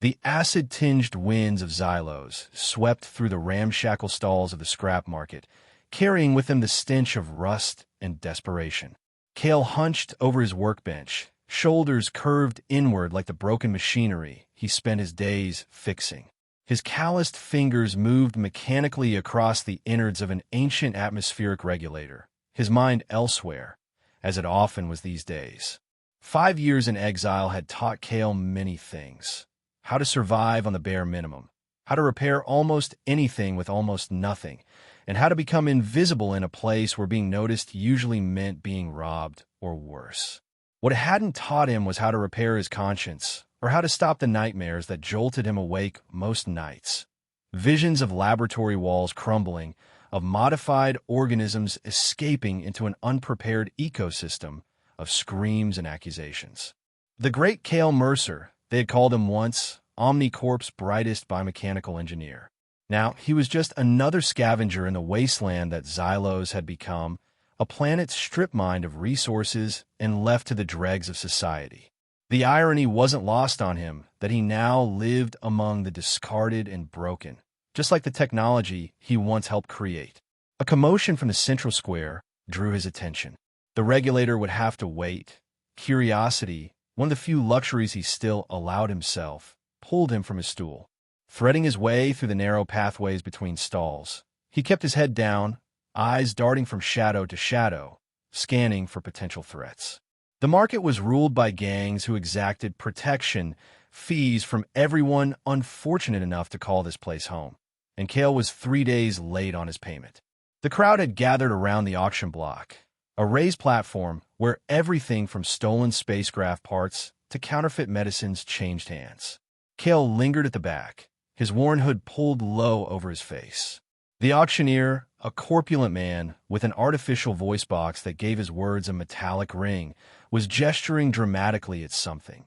The acid-tinged winds of xylose swept through the ramshackle stalls of the scrap market, carrying with them the stench of rust and desperation. Cale hunched over his workbench, shoulders curved inward like the broken machinery he spent his days fixing. His calloused fingers moved mechanically across the innards of an ancient atmospheric regulator, his mind elsewhere, as it often was these days. 5 years in exile had taught Cale many things. How to survive on the bare minimum, how to repair almost anything with almost nothing, and how to become invisible in a place where being noticed usually meant being robbed or worse. What it hadn't taught him was how to repair his conscience, or how to stop the nightmares that jolted him awake most nights. Visions of laboratory walls crumbling, of modified organisms escaping into an unprepared ecosystem of screams and accusations. The great Cale Mercer, they had called him once, Omnicorp's brightest biomechanical engineer. Now, he was just another scavenger in the wasteland that Xylos had become, a planet strip-mined of resources and left to the dregs of society. The irony wasn't lost on him that he now lived among the discarded and broken, just like the technology he once helped create. A commotion from the central square drew his attention. The regulator would have to wait. Curiosity, one of the few luxuries he still allowed himself, pulled him from his stool. Threading his way through the narrow pathways between stalls, he kept his head down, eyes darting from shadow to shadow, scanning for potential threats. The market was ruled by gangs who exacted protection fees from everyone unfortunate enough to call this place home, and Cale was 3 days late on his payment. The crowd had gathered around the auction block, a raised platform where everything from stolen spacecraft parts to counterfeit medicines changed hands. Cale lingered at the back, his worn hood pulled low over his face. The auctioneer, a corpulent man with an artificial voice box that gave his words a metallic ring, was gesturing dramatically at something.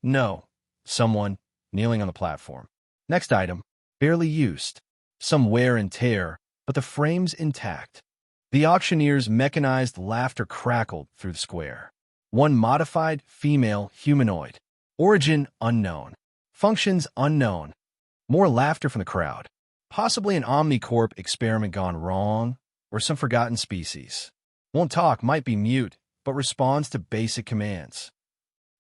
No, someone, kneeling on the platform. Next item, barely used. Some wear and tear, but the frame's intact. The auctioneer's mechanized laughter crackled through the square. One modified female humanoid. Origin unknown. Functions unknown. More laughter from the crowd. Possibly an Omnicorp experiment gone wrong, or some forgotten species. Won't talk, might be mute, but responds to basic commands.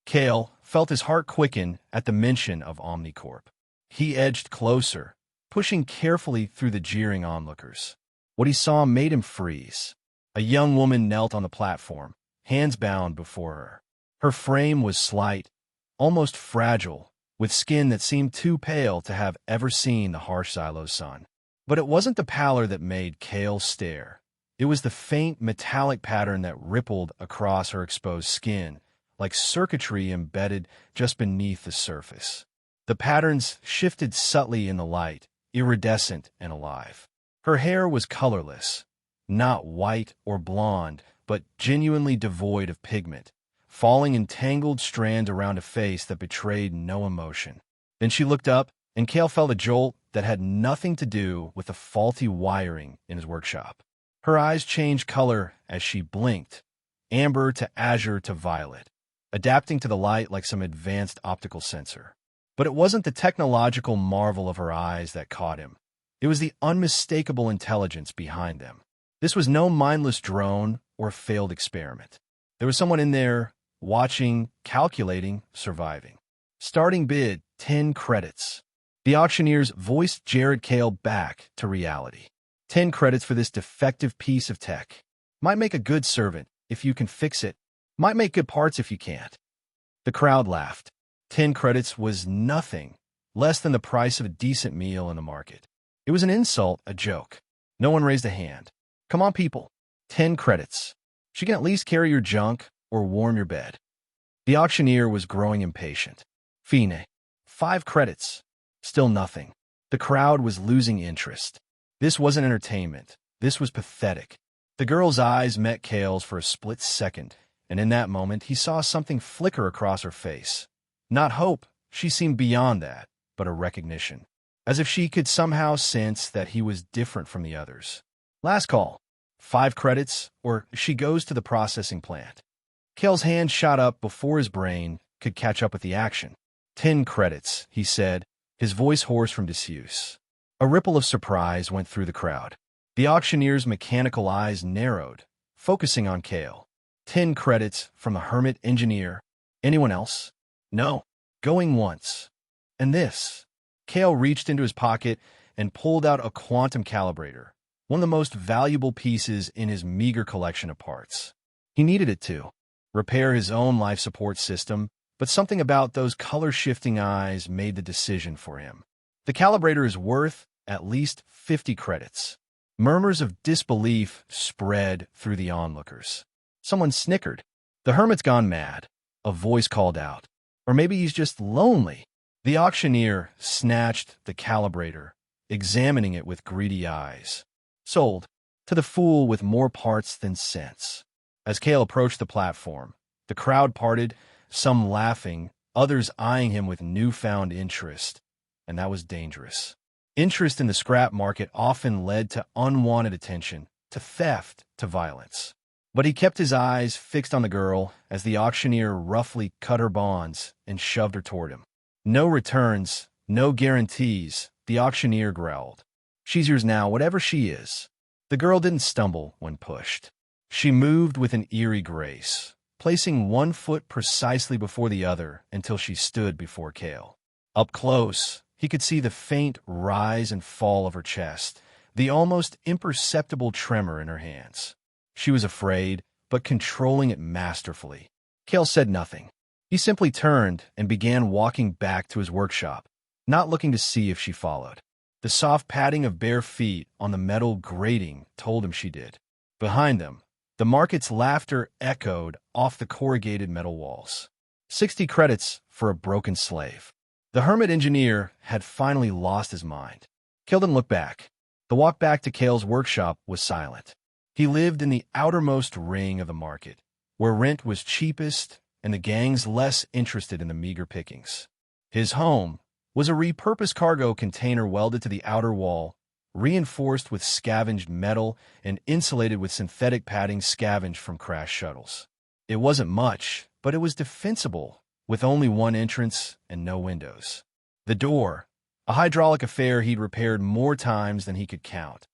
Cale felt his heart quicken at the mention of Omnicorp. He edged closer, pushing carefully through the jeering onlookers. What he saw made him freeze. A young woman knelt on the platform, hands bound before her. Her frame was slight, almost fragile, with skin that seemed too pale to have ever seen the harsh Xylos sun. But it wasn't the pallor that made Cale stare. It was the faint metallic pattern that rippled across her exposed skin, like circuitry embedded just beneath the surface. The patterns shifted subtly in the light, iridescent and alive. Her hair was colorless, not white or blonde, but genuinely devoid of pigment, falling in tangled strands around a face that betrayed no emotion. Then she looked up, and Cale felt a jolt that had nothing to do with the faulty wiring in his workshop. Her eyes changed color as she blinked, amber to azure to violet, adapting to the light like some advanced optical sensor. But it wasn't the technological marvel of her eyes that caught him. It was the unmistakable intelligence behind them. This was no mindless drone or failed experiment. There was someone in there, watching, calculating, surviving. Starting bid, 10 credits. The auctioneer's voice jarred Cale back to reality. 10 credits for this defective piece of tech. Might make a good servant if you can fix it. Might make good parts if you can't. The crowd laughed. 10 credits was nothing, less than the price of a decent meal in the market. It was an insult, a joke. No one raised a hand. Come on, people. 10 credits. She can at least carry your junk or warm your bed. The auctioneer was growing impatient. Fine. 5 credits. Still nothing. The crowd was losing interest. This wasn't entertainment. This was pathetic. The girl's eyes met Cale's for a split second, and in that moment he saw something flicker across her face. Not hope, she seemed beyond that, but a recognition. As if she could somehow sense that he was different from the others. Last call. 5 credits, or she goes to the processing plant. Cale's hand shot up before his brain could catch up with the action. 10 credits, he said, his voice hoarse from disuse. A ripple of surprise went through the crowd. The auctioneer's mechanical eyes narrowed, focusing on Cale. 10 credits from the hermit engineer. Anyone else? No. Going once. And this. Cale reached into his pocket and pulled out a quantum calibrator, one of the most valuable pieces in his meager collection of parts. He needed it to repair his own life support system, but something about those color-shifting eyes made the decision for him. The calibrator is worth at least 50 credits. Murmurs of disbelief spread through the onlookers. Someone snickered. The hermit's gone mad, a voice called out. Or maybe he's just lonely. The auctioneer snatched the calibrator, examining it with greedy eyes. Sold. To the fool with more parts than sense. As Cale approached the platform, the crowd parted, some laughing, others eyeing him with newfound interest, and that was dangerous. Interest in the scrap market often led to unwanted attention, to theft, to violence. But he kept his eyes fixed on the girl as the auctioneer roughly cut her bonds and shoved her toward him. No returns, no guarantees, the auctioneer growled. She's yours now, whatever she is. The girl didn't stumble when pushed. She moved with an eerie grace, placing one foot precisely before the other until she stood before Cale. Up close, he could see the faint rise and fall of her chest, the almost imperceptible tremor in her hands. She was afraid, but controlling it masterfully. Cale said nothing. He simply turned and began walking back to his workshop, not looking to see if she followed. The soft padding of bare feet on the metal grating told him she did. Behind them, the market's laughter echoed off the corrugated metal walls. 60 credits for a broken slave. The hermit engineer had finally lost his mind. Cale didn't look back. The walk back to Cale's workshop was silent. He lived in the outermost ring of the market, where rent was cheapest and the gangs less interested in the meager pickings. His home was a repurposed cargo container welded to the outer wall, reinforced with scavenged metal and insulated with synthetic padding scavenged from crashed shuttles. It wasn't much, but it was defensible, with only one entrance and no windows. The door, a hydraulic affair he'd repaired more times than he could count,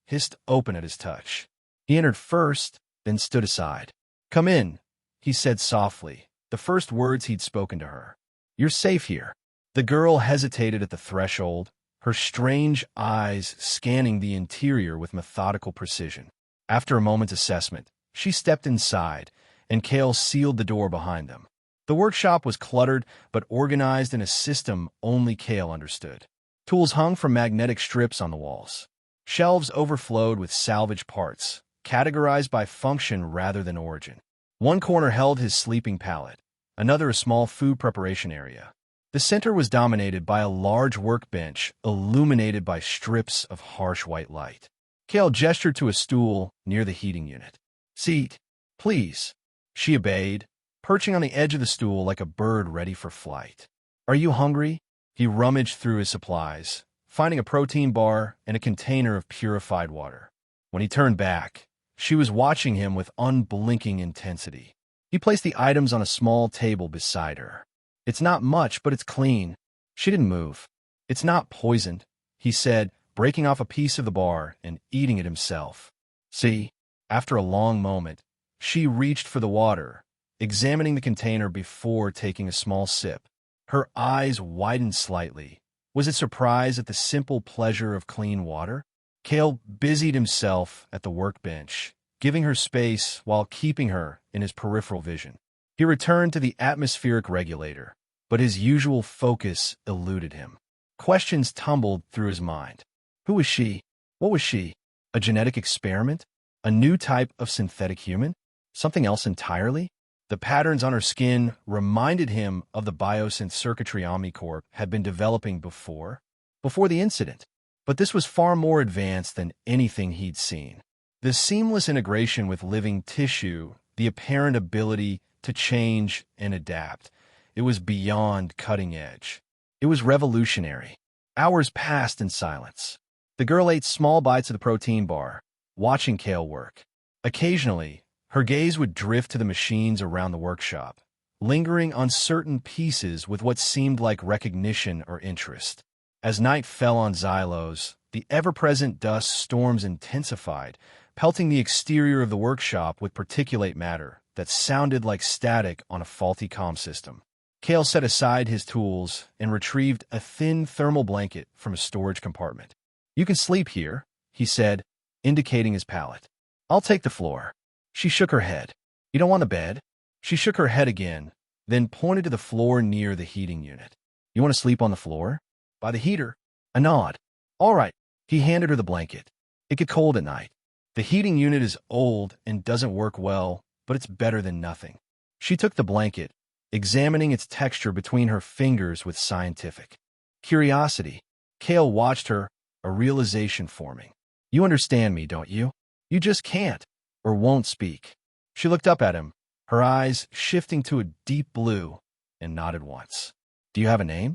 hissed open at his touch. He entered first, then stood aside. "Come in," he said softly, the first words he'd spoken to her. "You're safe here." The girl hesitated at the threshold, her strange eyes scanning the interior with methodical precision. After a moment's assessment, she stepped inside, and Cale sealed the door behind them. The workshop was cluttered but organized in a system only Cale understood. Tools hung from magnetic strips on the walls. Shelves overflowed with salvage parts, categorized by function rather than origin. One corner held his sleeping pallet, another a small food preparation area. The center was dominated by a large workbench illuminated by strips of harsh white light. Cale gestured to a stool near the heating unit. "Seat, please." She obeyed, perching on the edge of the stool like a bird ready for flight. "Are you hungry?" He rummaged through his supplies, finding a protein bar and a container of purified water. When he turned back, she was watching him with unblinking intensity. He placed the items on a small table beside her. "It's not much, but it's clean." She didn't move. "It's not poisoned," he said, breaking off a piece of the bar and eating it himself. "See?" After a long moment, she reached for the water, examining the container before taking a small sip. Her eyes widened slightly. Was it surprise at the simple pleasure of clean water? Cale busied himself at the workbench, giving her space while keeping her in his peripheral vision. He returned to the atmospheric regulator, but his usual focus eluded him. Questions tumbled through his mind. Who was she? What was she? A genetic experiment? A new type of synthetic human? Something else entirely? The patterns on her skin reminded him of the biosynth circuitry Omnicorp had been developing before the incident. But this was far more advanced than anything he'd seen. The seamless integration with living tissue, the apparent ability to change and adapt. It was beyond cutting edge. It was revolutionary. Hours passed in silence. The girl ate small bites of the protein bar, watching Cale work. Occasionally, her gaze would drift to the machines around the workshop, lingering on certain pieces with what seemed like recognition or interest. As night fell on Xylos, the ever-present dust storms intensified, pelting the exterior of the workshop with particulate matter that sounded like static on a faulty comm system. Cale set aside his tools and retrieved a thin thermal blanket from a storage compartment. "You can sleep here," he said, indicating his pallet. "I'll take the floor." She shook her head. "You don't want the bed?" She shook her head again, then pointed to the floor near the heating unit. "You want to sleep on the floor? By the heater?" A nod. "All right." He handed her the blanket. "It gets cold at night. The heating unit is old and doesn't work well, but it's better than nothing." She took the blanket, examining its texture between her fingers with scientific curiosity. Cale watched her, a realization forming. "You understand me, don't you? You just can't, or won't speak." She looked up at him, her eyes shifting to a deep blue, and nodded once. "Do you have a name?"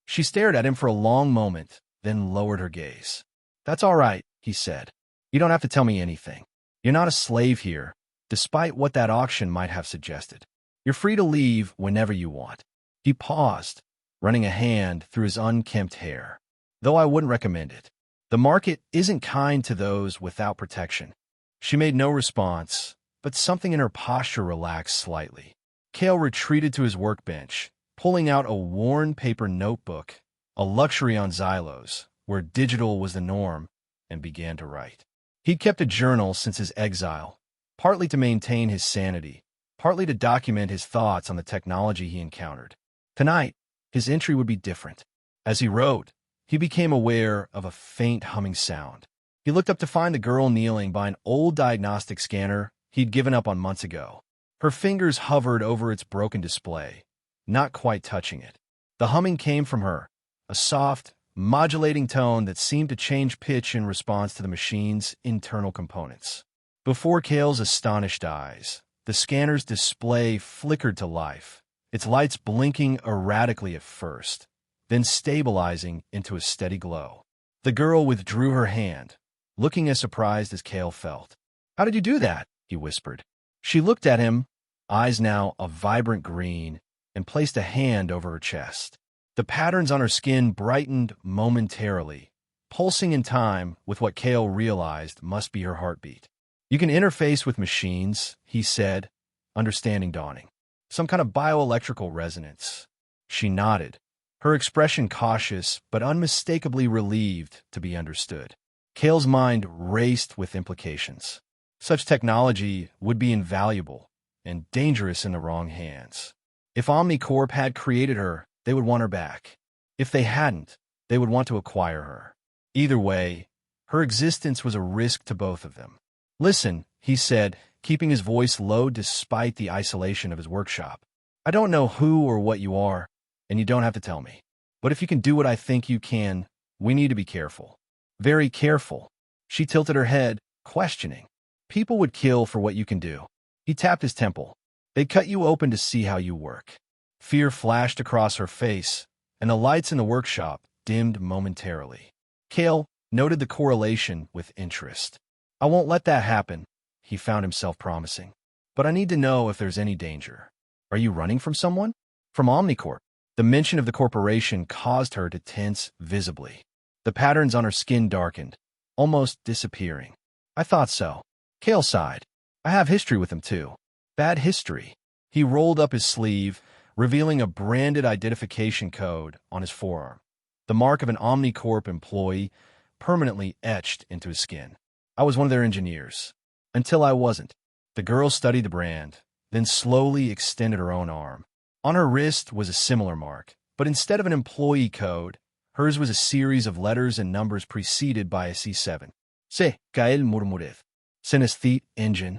She stared at him for a long moment, then lowered her gaze. "That's all right," he said. "You don't have to tell me anything. You're not a slave here, despite what that auction might have suggested. You're free to leave whenever you want." He paused, running a hand through his unkempt hair. "Though I wouldn't recommend it. The market isn't kind to those without protection." She made no response, but something in her posture relaxed slightly. Cale retreated to his workbench, pulling out a worn paper notebook, a luxury on Xylos, where digital was the norm, and began to write. He'd kept a journal since his exile, partly to maintain his sanity, partly to document his thoughts on the technology he encountered. Tonight, his entry would be different. As he wrote, he became aware of a faint humming sound. He looked up to find the girl kneeling by an old diagnostic scanner he'd given up on months ago. Her fingers hovered over its broken display, not quite touching it. The humming came from her, a soft, modulating tone that seemed to change pitch in response to the machine's internal components. Before Cale's astonished eyes, the scanner's display flickered to life, its lights blinking erratically at first, then stabilizing into a steady glow. The girl withdrew her hand, looking as surprised as Cale felt. "How did you do that?" he whispered. She looked at him, eyes now a vibrant green, and placed a hand over her chest. The patterns on her skin brightened momentarily, pulsing in time with what Cale realized must be her heartbeat. "You can interface with machines," he said, understanding dawning. "Some kind of bioelectrical resonance." She nodded, her expression cautious but unmistakably relieved to be understood. Cale's mind raced with implications. Such technology would be invaluable and dangerous in the wrong hands. If Omnicorp had created her, they would want her back. If they hadn't, they would want to acquire her. Either way, her existence was a risk to both of them. "Listen," he said, keeping his voice low despite the isolation of his workshop. "I don't know who or what you are, and you don't have to tell me. But if you can do what I think you can, we need to be careful." "Very careful." She tilted her head, questioning. "People would kill for what you can do." He tapped his temple. "They cut you open to see how you work." Fear flashed across her face, and the lights in the workshop dimmed momentarily. Cale noted the correlation with interest. "I won't let that happen," he found himself promising. "But I need to know if there's any danger." "Are you running from someone?" "From Omnicorp." The mention of the corporation caused her to tense visibly. The patterns on her skin darkened, almost disappearing. "I thought so." Cale sighed. "I have history with them, too." "Bad history." He rolled up his sleeve, revealing a branded identification code on his forearm, the mark of an Omnicorp employee permanently etched into his skin. "I was one of their engineers. Until I wasn't." The girl studied the brand, then slowly extended her own arm. On her wrist was a similar mark, but instead of an employee code, hers was a series of letters and numbers preceded by a C7. "Se, Gael Murmurev. Synesthete engine."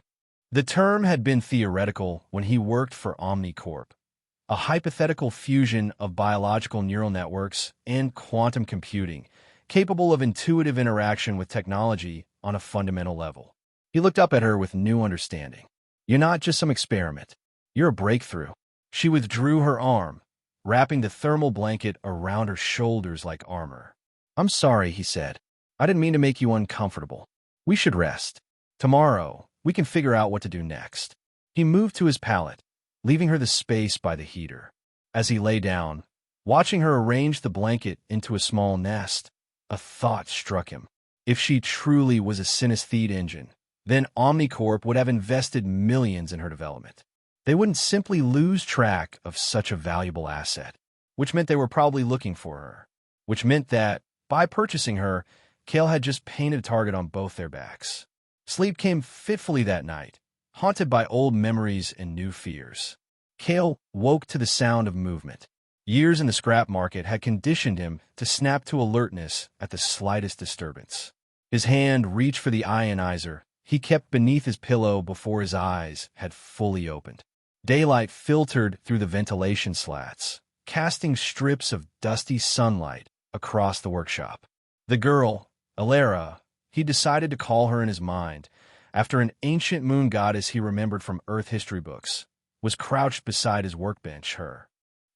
The term had been theoretical when he worked for Omnicorp, a hypothetical fusion of biological neural networks and quantum computing, capable of intuitive interaction with technology on a fundamental level. He looked up at her with new understanding. "You're not just some experiment. You're a breakthrough." She withdrew her arm, wrapping the thermal blanket around her shoulders like armor. "I'm sorry," he said. "I didn't mean to make you uncomfortable. We should rest. Tomorrow, we can figure out what to do next." He moved to his pallet, leaving her the space by the heater. As he lay down, watching her arrange the blanket into a small nest, a thought struck him. If she truly was a synesthete engine, then Omnicorp would have invested millions in her development. They wouldn't simply lose track of such a valuable asset, which meant they were probably looking for her, which meant that, by purchasing her, Cale had just painted a target on both their backs. Sleep came fitfully that night, haunted by old memories and new fears. Cale woke to the sound of movement. Years in the scrap market had conditioned him to snap to alertness at the slightest disturbance. His hand reached for the ionizer he kept beneath his pillow before his eyes had fully opened. Daylight filtered through the ventilation slats, casting strips of dusty sunlight across the workshop. The girl, Alara, he decided to call her in his mind, after an ancient moon goddess he remembered from Earth history books, was crouched beside his workbench, her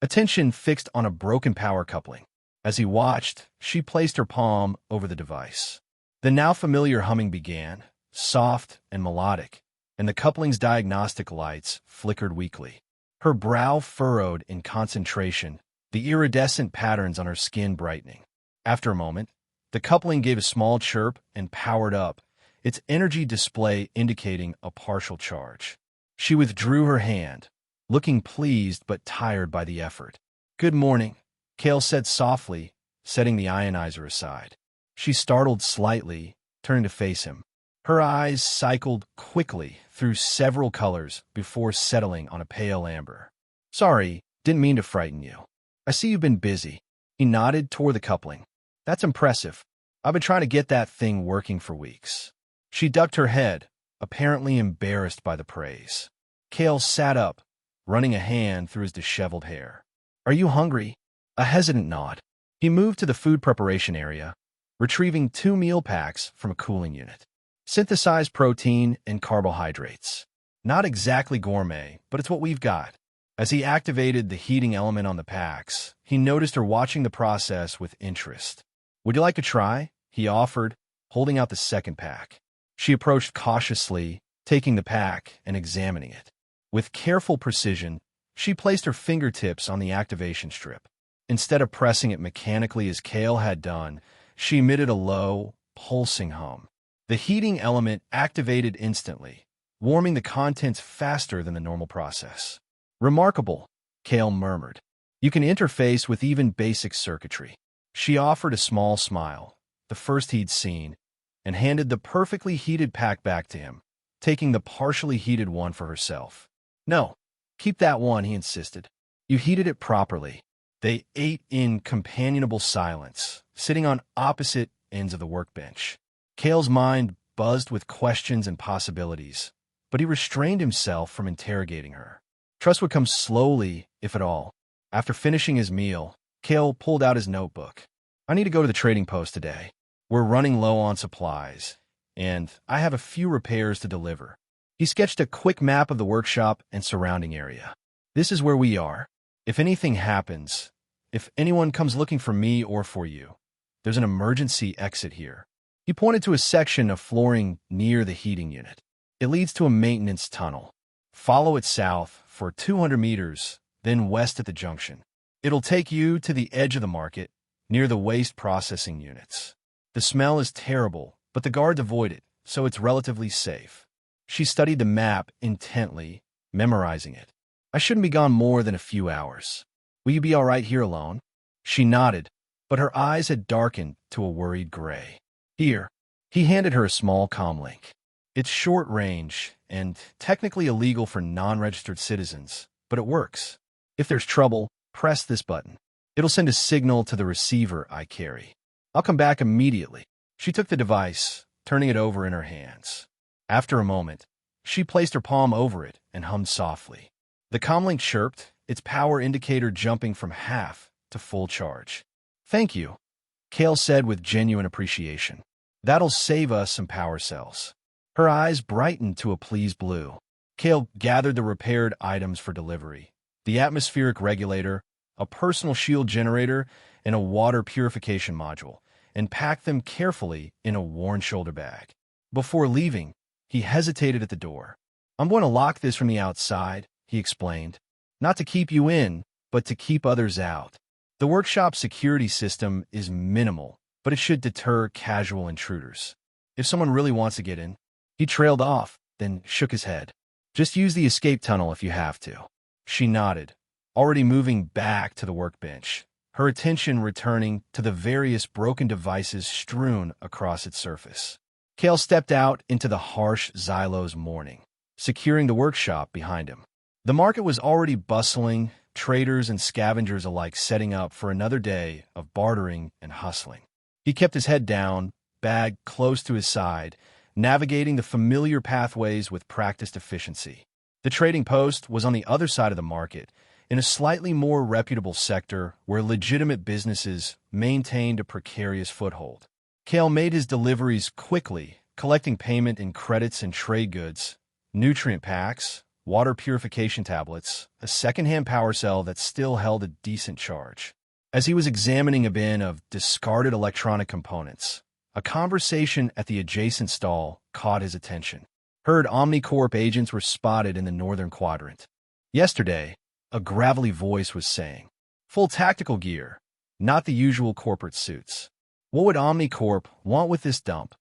attention fixed on a broken power coupling. As he watched, she placed her palm over the device. The now familiar humming began, soft and melodic, and the coupling's diagnostic lights flickered weakly. Her brow furrowed in concentration, the iridescent patterns on her skin brightening. After a moment, the coupling gave a small chirp and powered up, its energy display indicating a partial charge. She withdrew her hand, looking pleased but tired by the effort. "Good morning," Cale said softly, setting the ionizer aside. She startled slightly, turning to face him. Her eyes cycled quickly through several colors before settling on a pale amber. "Sorry, didn't mean to frighten you. I see you've been busy." He nodded toward the coupling. "That's impressive. I've been trying to get that thing working for weeks." She ducked her head, apparently embarrassed by the praise. Cale sat up, running a hand through his disheveled hair. "Are you hungry?" A hesitant nod. He moved to the food preparation area, retrieving 2 meal packs from a cooling unit. Synthesized protein and carbohydrates. Not exactly gourmet, but it's what we've got. As he activated the heating element on the packs, he noticed her watching the process with interest. "Would you like to try?" he offered, holding out the second pack. She approached cautiously, taking the pack and examining it. With careful precision, she placed her fingertips on the activation strip. Instead of pressing it mechanically as Cale had done, she emitted a low, pulsing hum. The heating element activated instantly, warming the contents faster than the normal process. "Remarkable," Cale murmured. "You can interface with even basic circuitry." She offered a small smile, the first he'd seen, and handed the perfectly heated pack back to him, taking the partially heated one for herself. "No, keep that one," he insisted. "You heated it properly." They ate in companionable silence, sitting on opposite ends of the workbench. Cale's mind buzzed with questions and possibilities, but he restrained himself from interrogating her. Trust would come slowly, if at all. After finishing his meal, Cale pulled out his notebook. "I need to go to the trading post today. We're running low on supplies, and I have a few repairs to deliver." He sketched a quick map of the workshop and surrounding area. "This is where we are. If anything happens, if anyone comes looking for me or for you, there's an emergency exit here." He pointed to a section of flooring near the heating unit. "It leads to a maintenance tunnel. Follow it south for 200 meters, then west at the junction. It'll take you to the edge of the market, near the waste processing units. The smell is terrible, but the guards avoid it, so it's relatively safe." She studied the map intently, memorizing it. "I shouldn't be gone more than a few hours. Will you be all right here alone?" She nodded, but her eyes had darkened to a worried gray. "Here." He handed her a small comlink. "It's short range and technically illegal for non-registered citizens, but it works. If there's trouble, press this button. It'll send a signal to the receiver I carry. I'll come back immediately." She took the device, turning it over in her hands. After a moment, she placed her palm over it and hummed softly. The comlink chirped, its power indicator jumping from half to full charge. "Thank you," Cale said with genuine appreciation. "That'll save us some power cells." Her eyes brightened to a pleased blue. Cale gathered the repaired items for delivery: the atmospheric regulator, a personal shield generator, and a water purification module, and packed them carefully in a worn shoulder bag. Before leaving, he hesitated at the door. "I'm going to lock this from the outside, he explained. Not to keep you in, but to keep others out. The workshop's security system is minimal, but it should deter casual intruders. If someone really wants to get in, he trailed off, then shook his head. Just use the escape tunnel if you have to. She nodded, already moving back to the workbench, her attention returning to the various broken devices strewn across its surface. Cale stepped out into the harsh Xylo's morning, securing the workshop behind him. The market was already bustling, traders and scavengers alike setting up for another day of bartering and hustling. He kept his head down, bag close to his side, navigating the familiar pathways with practiced efficiency. The trading post was on the other side of the market, in a slightly more reputable sector where legitimate businesses maintained a precarious foothold. Cale made his deliveries quickly, collecting payment in credits and trade goods, nutrient packs, water purification tablets, a second-hand power cell that still held a decent charge. As he was examining a bin of discarded electronic components, a conversation at the adjacent stall caught his attention. Heard Omnicorp agents were spotted in the northern quadrant. Yesterday, a gravelly voice was saying, "Full tactical gear, not the usual corporate suits. What would Omnicorp want with this dump?"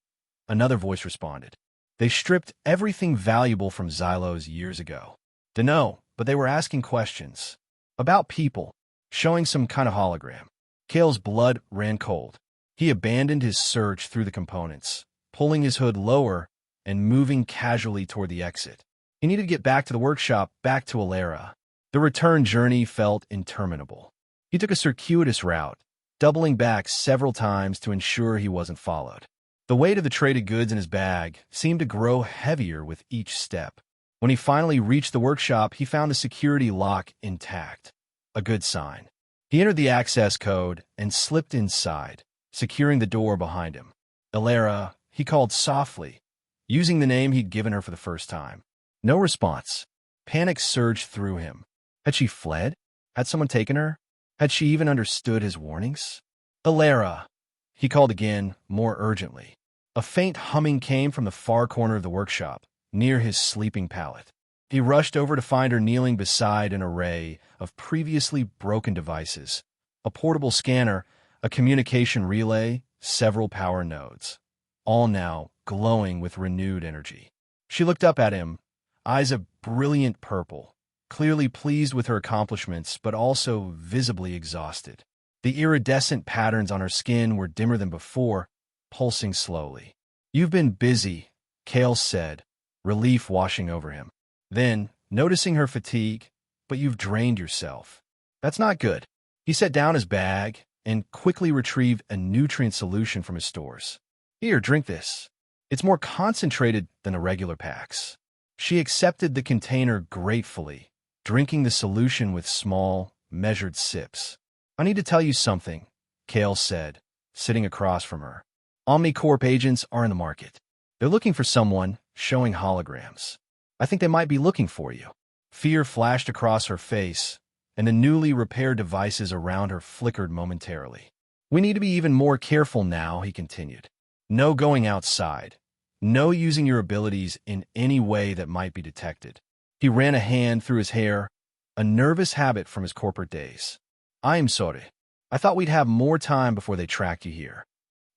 Another voice responded. They stripped everything valuable from Xylos years ago. Dunno, but they were asking questions. About people, showing some kind of hologram. Cale's blood ran cold. He abandoned his search through the components, pulling his hood lower and moving casually toward the exit. He needed to get back to the workshop, back to Alara. The return journey felt interminable. He took a circuitous route, doubling back several times to ensure he wasn't followed. The weight of the traded goods in his bag seemed to grow heavier with each step. When he finally reached the workshop, he found the security lock intact. A good sign. He entered the access code and slipped inside, securing the door behind him. Alara, he called softly, using the name he'd given her for the first time. No response. Panic surged through him. Had she fled? Had someone taken her? Had she even understood his warnings? Alara, he called again, more urgently. A faint humming came from the far corner of the workshop, near his sleeping pallet. He rushed over to find her kneeling beside an array of previously broken devices, a portable scanner, a communication relay, several power nodes, all now glowing with renewed energy. She looked up at him, eyes a brilliant purple, clearly pleased with her accomplishments, but also visibly exhausted. The iridescent patterns on her skin were dimmer than before, pulsing slowly. "You've been busy," Cale said, relief washing over him. Then, noticing her fatigue, "But you've drained yourself. That's not good." He set down his bag and quickly retrieved a nutrient solution from his stores. "Here, drink this. It's more concentrated than the regular packs." She accepted the container gratefully, drinking the solution with small, measured sips. "I need to tell you something," Cale said, sitting across from her. "Omnicorp agents are in the market. They're looking for someone, showing holograms. I think they might be looking for you." Fear flashed across her face, and the newly repaired devices around her flickered momentarily. "We need to be even more careful now," he continued. "No going outside. No using your abilities in any way that might be detected." He ran a hand through his hair, a nervous habit from his corporate days. "I'm sorry. I thought we'd have more time before they tracked you here."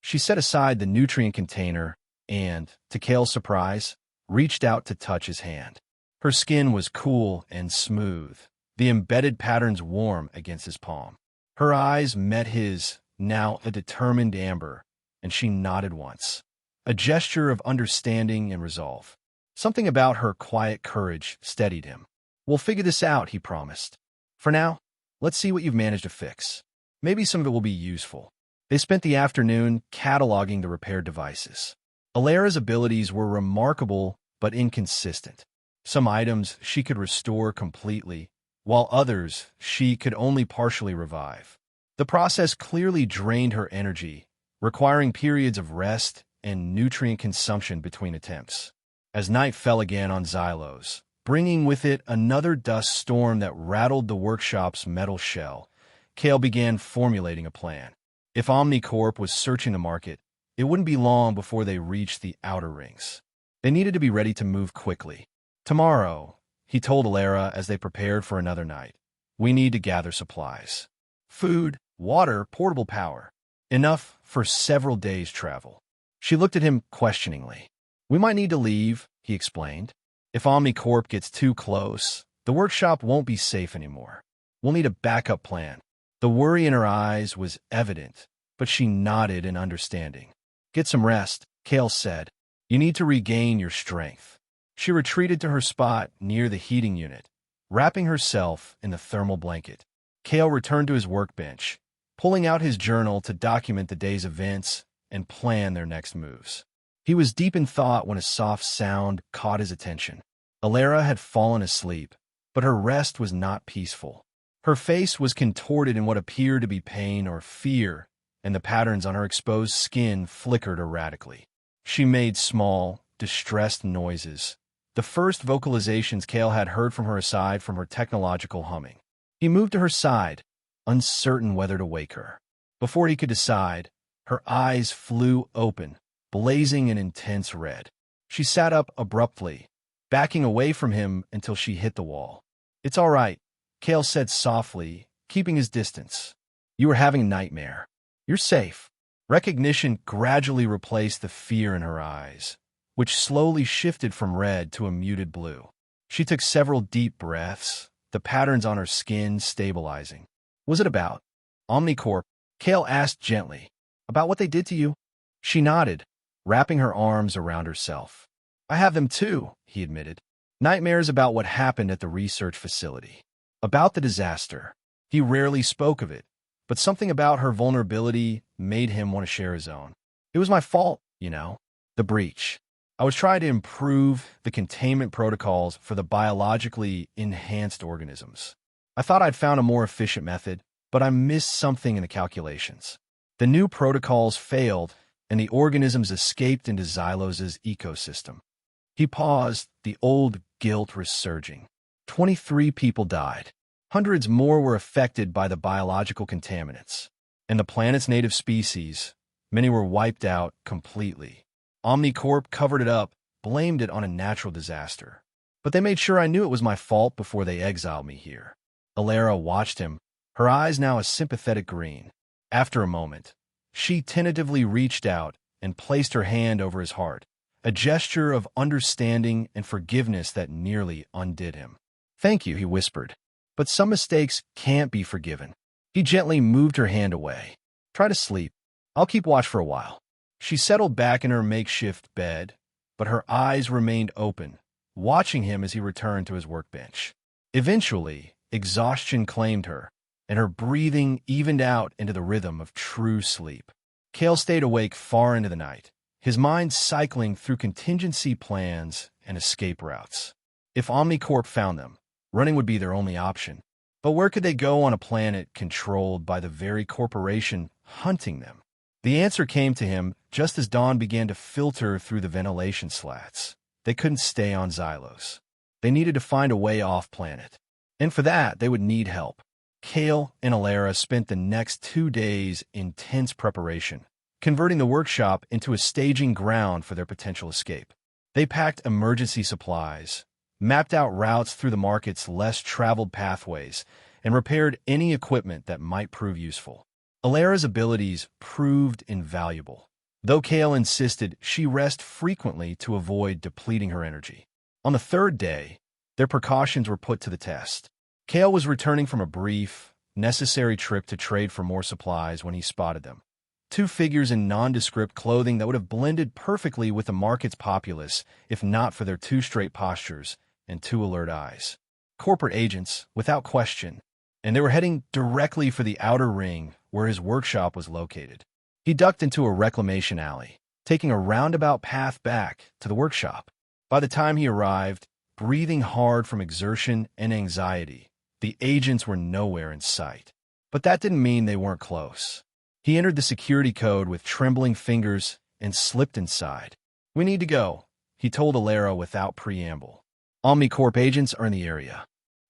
She set aside the nutrient container and, to Cale's surprise, reached out to touch his hand. Her skin was cool and smooth, the embedded patterns warm against his palm. Her eyes met his, now a determined amber, and she nodded once, a gesture of understanding and resolve. Something about her quiet courage steadied him. "We'll figure this out," he promised. "For now, let's see what you've managed to fix. Maybe some of it will be useful." They spent the afternoon cataloging the repaired devices. Alara's abilities were remarkable but inconsistent. Some items she could restore completely, while others she could only partially revive. The process clearly drained her energy, requiring periods of rest and nutrient consumption between attempts. As night fell again on Xylos, bringing with it another dust storm that rattled the workshop's metal shell, Cale began formulating a plan. If Omnicorp was searching the market, it wouldn't be long before they reached the outer rings. They needed to be ready to move quickly. Tomorrow, he told Alara as they prepared for another night. "We need to gather supplies. Food, water, portable power. Enough for several days' travel." She looked at him questioningly. "We might need to leave," he explained. "If Omnicorp gets too close, the workshop won't be safe anymore. We'll need a backup plan." The worry in her eyes was evident, but she nodded in understanding. "Get some rest," Kale said. "You need to regain your strength." She retreated to her spot near the heating unit, wrapping herself in the thermal blanket. Kale returned to his workbench, pulling out his journal to document the day's events and plan their next moves. He was deep in thought when a soft sound caught his attention. Alara had fallen asleep, but her rest was not peaceful. Her face was contorted in what appeared to be pain or fear, and the patterns on her exposed skin flickered erratically. She made small, distressed noises, the first vocalizations Kale had heard from her aside from her technological humming. He moved to her side, uncertain whether to wake her. Before he could decide, her eyes flew open, blazing in intense red. She sat up abruptly, backing away from him until she hit the wall. "It's all right," Kale said softly, keeping his distance. "You were having a nightmare. You're safe." Recognition gradually replaced the fear in her eyes, which slowly shifted from red to a muted blue. She took several deep breaths, the patterns on her skin stabilizing. "Was it about Omnicorp?" Kale asked gently. "About what they did to you?" She nodded, wrapping her arms around herself. "I have them too," he admitted. "Nightmares about what happened at the research facility. About the disaster. He rarely spoke of it, but something about her vulnerability made him want to share his own. It was my fault, you know. The breach. I was trying to improve the containment protocols for the biologically enhanced organisms. I thought I'd found a more efficient method, but I missed something in the calculations. The new protocols failed, and the organisms escaped into Xylos' ecosystem." He paused, the old guilt resurging. 23 people died. Hundreds more were affected by the biological contaminants. And the planet's native species, many were wiped out completely. Omnicorp covered it up, blamed it on a natural disaster. But they made sure I knew it was my fault before they exiled me here. Alara watched him, her eyes now a sympathetic green. After a moment, she tentatively reached out and placed her hand over his heart, a gesture of understanding and forgiveness that nearly undid him. "Thank you," he whispered. "But some mistakes can't be forgiven." He gently moved her hand away. "Try to sleep. I'll keep watch for a while." She settled back in her makeshift bed, but her eyes remained open, watching him as he returned to his workbench. Eventually, exhaustion claimed her, and her breathing evened out into the rhythm of true sleep. Kale stayed awake far into the night, his mind cycling through contingency plans and escape routes. If Omnicorp found them, running would be their only option. But where could they go on a planet controlled by the very corporation hunting them? The answer came to him just as dawn began to filter through the ventilation slats. They couldn't stay on Xylos. They needed to find a way off-planet. And for that, they would need help. Kale and Alara spent the next 2 days in tense preparation, converting the workshop into a staging ground for their potential escape. They packed emergency supplies, mapped out routes through the market's less traveled pathways, and repaired any equipment that might prove useful. Alara's abilities proved invaluable, though Kale insisted she rest frequently to avoid depleting her energy. On the 3rd day, their precautions were put to the test. Kale was returning from a brief, necessary trip to trade for more supplies when he spotted them. 2 figures in nondescript clothing that would have blended perfectly with the market's populace if not for their 2 straight postures and 2 alert eyes. Corporate agents, without question, and they were heading directly for the outer ring where his workshop was located. He ducked into a reclamation alley, taking a roundabout path back to the workshop. By the time he arrived, breathing hard from exertion and anxiety, the agents were nowhere in sight. But that didn't mean they weren't close. He entered the security code with trembling fingers and slipped inside. "We need to go," he told Alara without preamble. "Omnicorp agents are in the area."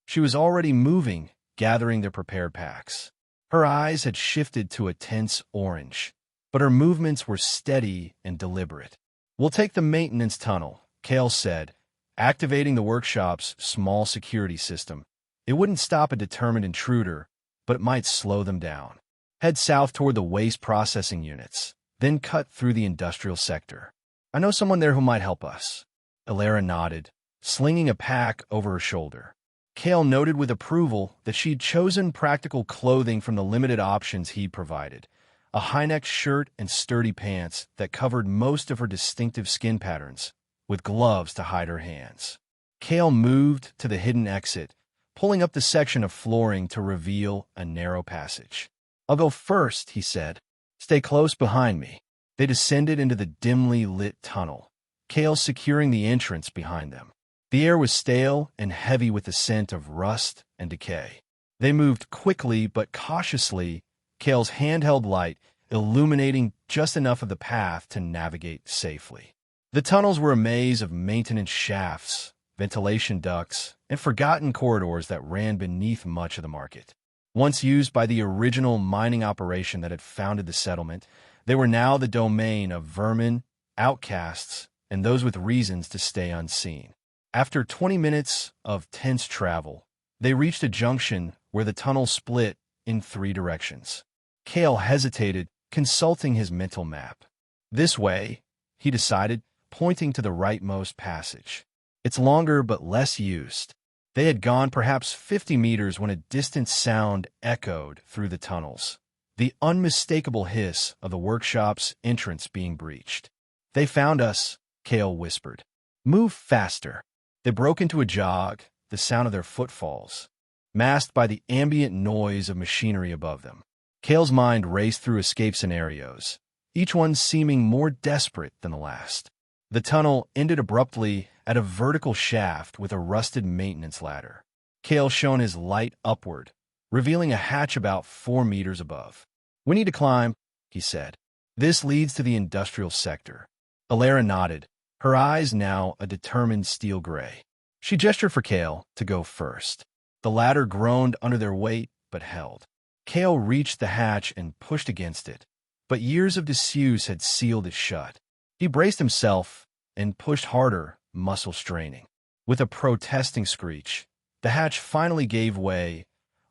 She was already moving, gathering their prepared packs. Her eyes had shifted to a tense orange, but her movements were steady and deliberate. "We'll take the maintenance tunnel," Kale said, Activating the workshop's small security system, it wouldn't stop a determined intruder, but it might slow them down. Head south toward the waste processing units, then cut through the industrial sector. I know someone there who might help us. Alara nodded, slinging a pack over her shoulder. Kale noted with approval that she'd chosen practical clothing from the limited options he provided, a high-necked shirt and sturdy pants that covered most of her distinctive skin patterns, with gloves to hide her hands. Kale moved to the hidden exit, pulling up the section of flooring to reveal a narrow passage. "I'll go first," he said. "Stay close behind me." They descended into the dimly lit tunnel, Kale securing the entrance behind them. The air was stale and heavy with the scent of rust and decay. They moved quickly but cautiously, Kale's handheld light illuminating just enough of the path to navigate safely. The tunnels were a maze of maintenance shafts, ventilation ducts, and forgotten corridors that ran beneath much of the market. Once used by the original mining operation that had founded the settlement, they were now the domain of vermin, outcasts, and those with reasons to stay unseen. After 20 minutes of tense travel, they reached a junction where the tunnel split in 3 directions. Kale hesitated, consulting his mental map. "This way," he decided, pointing to the rightmost passage. "It's longer but less used." They had gone perhaps 50 meters when a distant sound echoed through the tunnels, the unmistakable hiss of the workshop's entrance being breached. "They found us," Kale whispered. "Move faster." They broke into a jog, the sound of their footfalls, masked by the ambient noise of machinery above them. Kale's mind raced through escape scenarios, each one seeming more desperate than the last. The tunnel ended abruptly at a vertical shaft with a rusted maintenance ladder. Kale shone his light upward, revealing a hatch about 4 meters above. "We need to climb," he said. "This leads to the industrial sector." Alara nodded, her eyes now a determined steel gray. She gestured for Kale to go first. The ladder groaned under their weight, but held. Kale reached the hatch and pushed against it, but years of disuse had sealed it shut. He braced himself and pushed harder, muscle straining. With a protesting screech, the hatch finally gave way,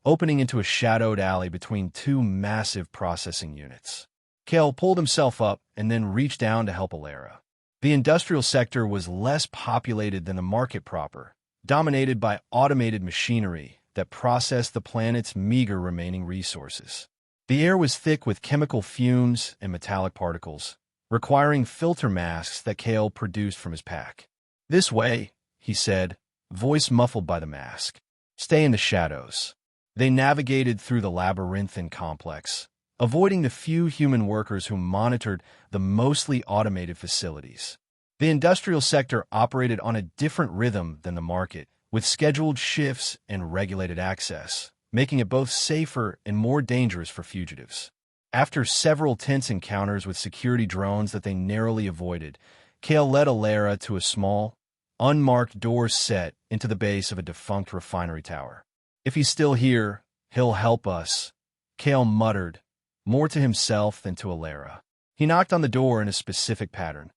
opening into a shadowed alley between 2 massive processing units. Kale pulled himself up and then reached down to help Alara. The industrial sector was less populated than the market proper, dominated by automated machinery that processed the planet's meager remaining resources. The air was thick with chemical fumes and metallic particles, requiring filter masks that Kale produced from his pack. "This way," he said, voice muffled by the mask. "Stay in the shadows." They navigated through the labyrinthine complex, avoiding the few human workers who monitored the mostly automated facilities. The industrial sector operated on a different rhythm than the market, with scheduled shifts and regulated access, making it both safer and more dangerous for fugitives. After several tense encounters with security drones that they narrowly avoided, Kale led Alara to a small, unmarked door set into the base of a defunct refinery tower. "If he's still here, he'll help us," Kale muttered, more to himself than to Alara. He knocked on the door in a specific pattern.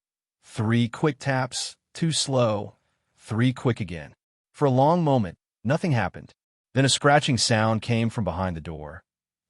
3 quick taps, 2 slow, 3 quick again. For a long moment, nothing happened. Then a scratching sound came from behind the door,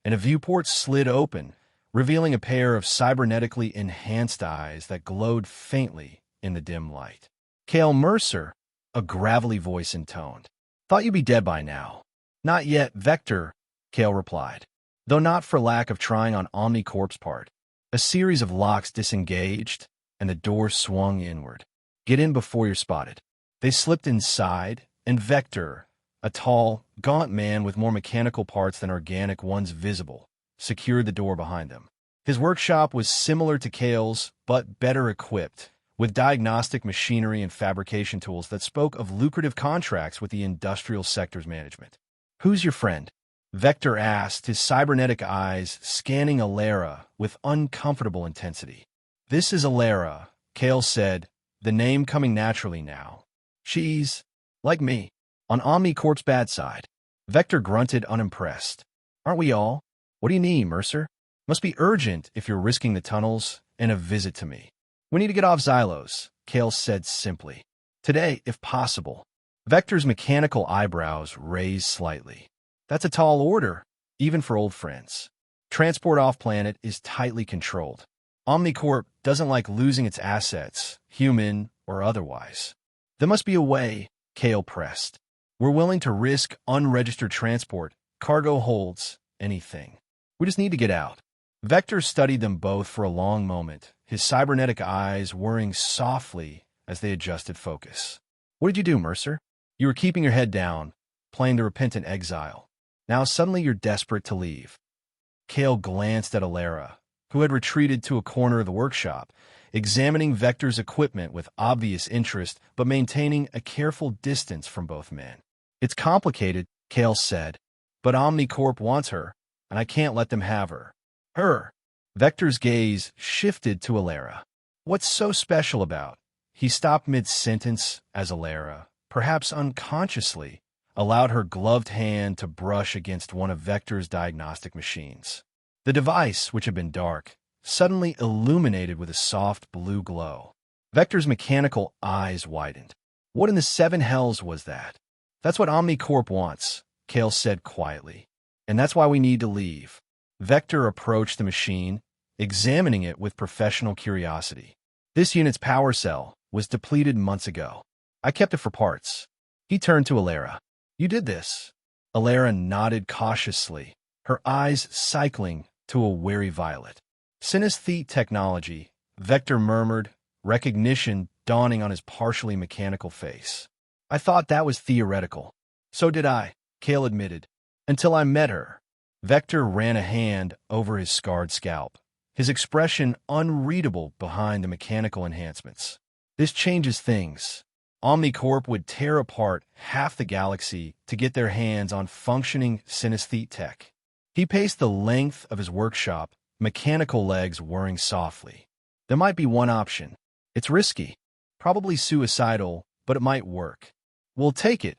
and a viewport slid open, revealing a pair of cybernetically enhanced eyes that glowed faintly in the dim light. "Kale Mercer," a gravelly voice intoned. "Thought you'd be dead by now." "Not yet, Vector," Kale replied, though not for lack of trying on OmniCorp's part. A series of locks disengaged, and the door swung inward. "Get in before you're spotted." They slipped inside, and Vector, a tall, gaunt man with more mechanical parts than organic ones visible, secured the door behind them. His workshop was similar to Kale's, but better equipped, with diagnostic machinery and fabrication tools that spoke of lucrative contracts with the industrial sector's management. "Who's your friend?" Vector asked, his cybernetic eyes scanning Alara with uncomfortable intensity. "This is Alara," Kale said, the name coming naturally now. "She's, like me, on OmniCorp's bad side." Vector grunted, unimpressed. "Aren't we all? What do you need, Mercer? Must be urgent if you're risking the tunnels and a visit to me." "We need to get off Xylos," Kale said simply. Today, if possible. Vector's mechanical eyebrows raised slightly. That's a tall order, even for old friends. Transport off-planet is tightly controlled. Omnicorp doesn't like losing its assets, human or otherwise. There must be a way, Kale pressed. We're willing to risk unregistered transport, cargo holds, anything. We just need to get out. Vector studied them both for a long moment, his cybernetic eyes whirring softly as they adjusted focus. What did you do, Mercer? You were keeping your head down, playing the repentant exile. Now suddenly you're desperate to leave. Kale glanced at Alara, who had retreated to a corner of the workshop, examining Vector's equipment with obvious interest but maintaining a careful distance from both men. It's complicated, Kale said, but Omnicorp wants her, and I can't let them have her. Her. Vector's gaze shifted to Alara. What's so special about? He stopped mid-sentence as Alara, perhaps unconsciously, allowed her gloved hand to brush against one of Vector's diagnostic machines. The device, which had been dark, suddenly illuminated with a soft blue glow. Vector's mechanical eyes widened. What in the seven hells was that? That's what Omnicorp wants, Kale said quietly. And that's why we need to leave. Vector approached the machine, examining it with professional curiosity. This unit's power cell was depleted months ago. I kept it for parts. He turned to Alara. You did this. Alara nodded cautiously, her eyes cycling to a wary violet. Synesthete technology, Vector murmured, recognition dawning on his partially mechanical face. I thought that was theoretical. So did I, Kale admitted, until I met her. Vector ran a hand over his scarred scalp, his expression unreadable behind the mechanical enhancements. This changes things. Omnicorp would tear apart half the galaxy to get their hands on functioning synesthete tech. He paced the length of his workshop, mechanical legs whirring softly. There might be one option. It's risky, probably suicidal, but it might work. We'll take it,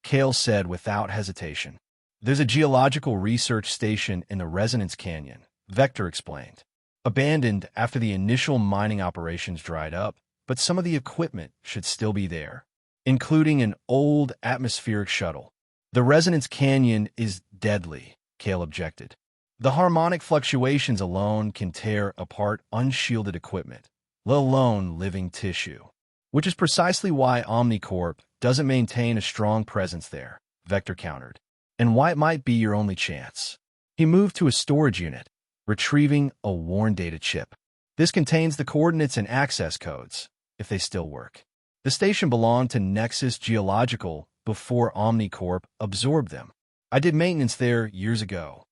Kale said without hesitation. There's a geological research station in the Resonance Canyon, Vector explained. Abandoned after the initial mining operations dried up, but some of the equipment should still be there, including an old atmospheric shuttle. The Resonance Canyon is deadly, Kale objected. The harmonic fluctuations alone can tear apart unshielded equipment, let alone living tissue. Which is precisely why Omnicorp doesn't maintain a strong presence there, Vector countered, and why it might be your only chance. He moved to a storage unit, retrieving a worn data chip. This contains the coordinates and access codes, if they still work. The station belonged to Nexus Geological before Omnicorp absorbed them. I did maintenance there years ago.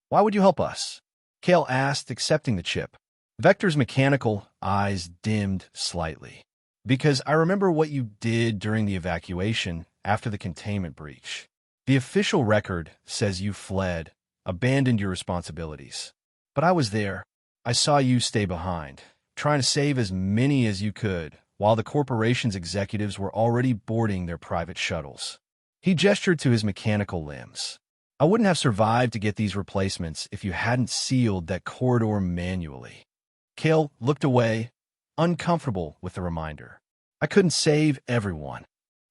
Why would you help us? Kale asked, accepting the chip. Vector's mechanical eyes dimmed slightly. Because I remember what you did during the evacuation after the containment breach. The official record says you fled, abandoned your responsibilities. But I was there. I saw you stay behind, trying to save as many as you could, while the corporation's executives were already boarding their private shuttles. He gestured to his mechanical limbs. I wouldn't have survived to get these replacements if you hadn't sealed that corridor manually. Kale looked away, uncomfortable with the reminder. I couldn't save everyone.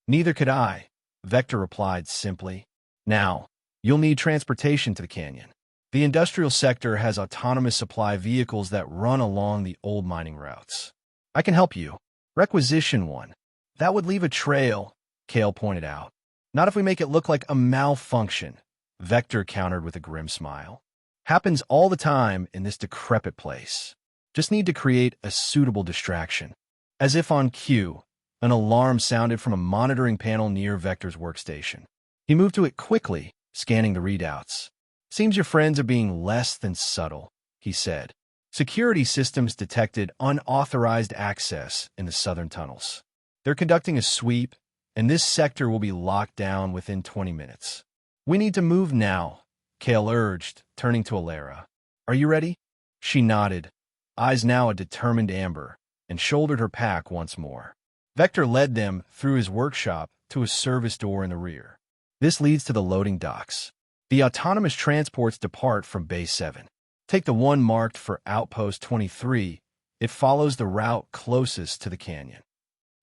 Neither could I, Vector replied simply. Now, you'll need transportation to the canyon. The industrial sector has autonomous supply vehicles that run along the old mining routes. I can help you. Requisition one. That would leave a trail, Kale pointed out. Not if we make it look like a malfunction, Vector countered with a grim smile. Happens all the time in this decrepit place. Just need to create a suitable distraction. As if on cue, an alarm sounded from a monitoring panel near Vector's workstation. He moved to it quickly, scanning the readouts. Seems your friends are being less than subtle, he said. Security systems detected unauthorized access in the southern tunnels. They're conducting a sweep, and this sector will be locked down within 20 minutes. We need to move now, Kale urged, turning to Alara. Are you ready? She nodded, eyes now a determined amber, and shouldered her pack once more. Vector led them through his workshop to a service door in the rear. This leads to the loading docks. The autonomous transports depart from Base 7. Take the one marked for Outpost 23. It follows the route closest to the canyon.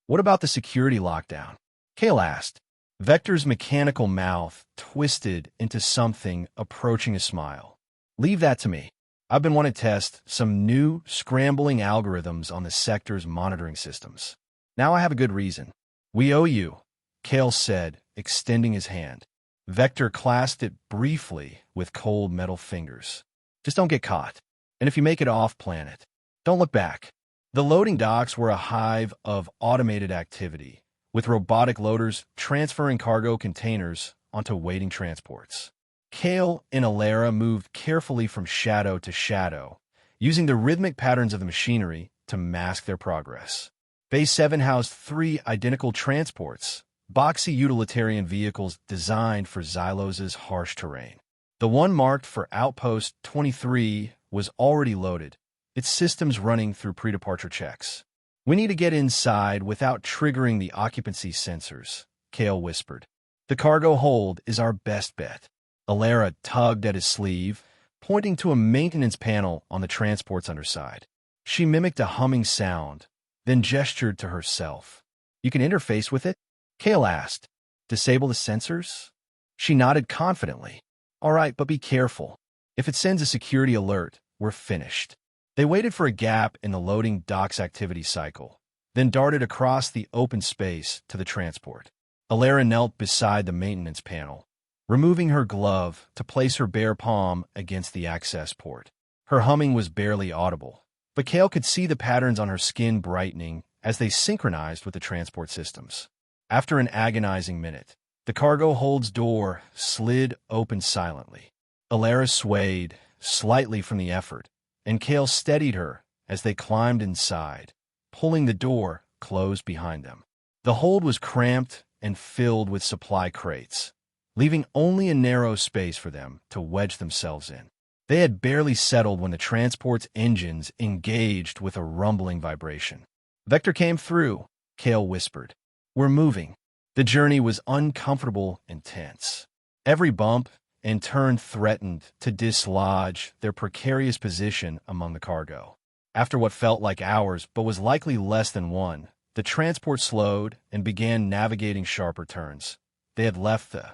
What about the security lockdown? Kale asked. Vector's mechanical mouth twisted into something approaching a smile. Leave that to me. I've been wanting to test some new scrambling algorithms on the sector's monitoring systems. Now I have a good reason. We owe you, Kale said, extending his hand. Vector clasped it briefly with cold metal fingers. Just don't get caught. And if you make it off-planet, don't look back. The loading docks were a hive of automated activity, with robotic loaders transferring cargo containers onto waiting transports. Kale and Alara moved carefully from shadow to shadow, using the rhythmic patterns of the machinery to mask their progress. Bay 7 housed 3 identical transports, boxy utilitarian vehicles designed for Xylos's harsh terrain. The one marked for Outpost 23 was already loaded, its systems running through pre-departure checks. We need to get inside without triggering the occupancy sensors, Kale whispered. The cargo hold is our best bet. Alara tugged at his sleeve, pointing to a maintenance panel on the transport's underside. She mimicked a humming sound, then gestured to herself. You can interface with it? Kale asked. Disable the sensors? She nodded confidently. All right, but be careful. If it sends a security alert, we're finished. They waited for a gap in the loading dock's activity cycle, then darted across the open space to the transport. Alara knelt beside the maintenance panel, removing her glove to place her bare palm against the access port. Her humming was barely audible, but Kale could see the patterns on her skin brightening as they synchronized with the transport systems. After an agonizing minute, the cargo hold's door slid open silently. Alara swayed slightly from the effort, and Kale steadied her as they climbed inside, pulling the door closed behind them. The hold was cramped and filled with supply crates, leaving only a narrow space for them to wedge themselves in. They had barely settled when the transport's engines engaged with a rumbling vibration. Vector came through, Kale whispered. We're moving. The journey was uncomfortable and tense. Every bump and turn threatened to dislodge their precarious position among the cargo. After what felt like hours but was likely less than one, the transport slowed and began navigating sharper turns. They had left the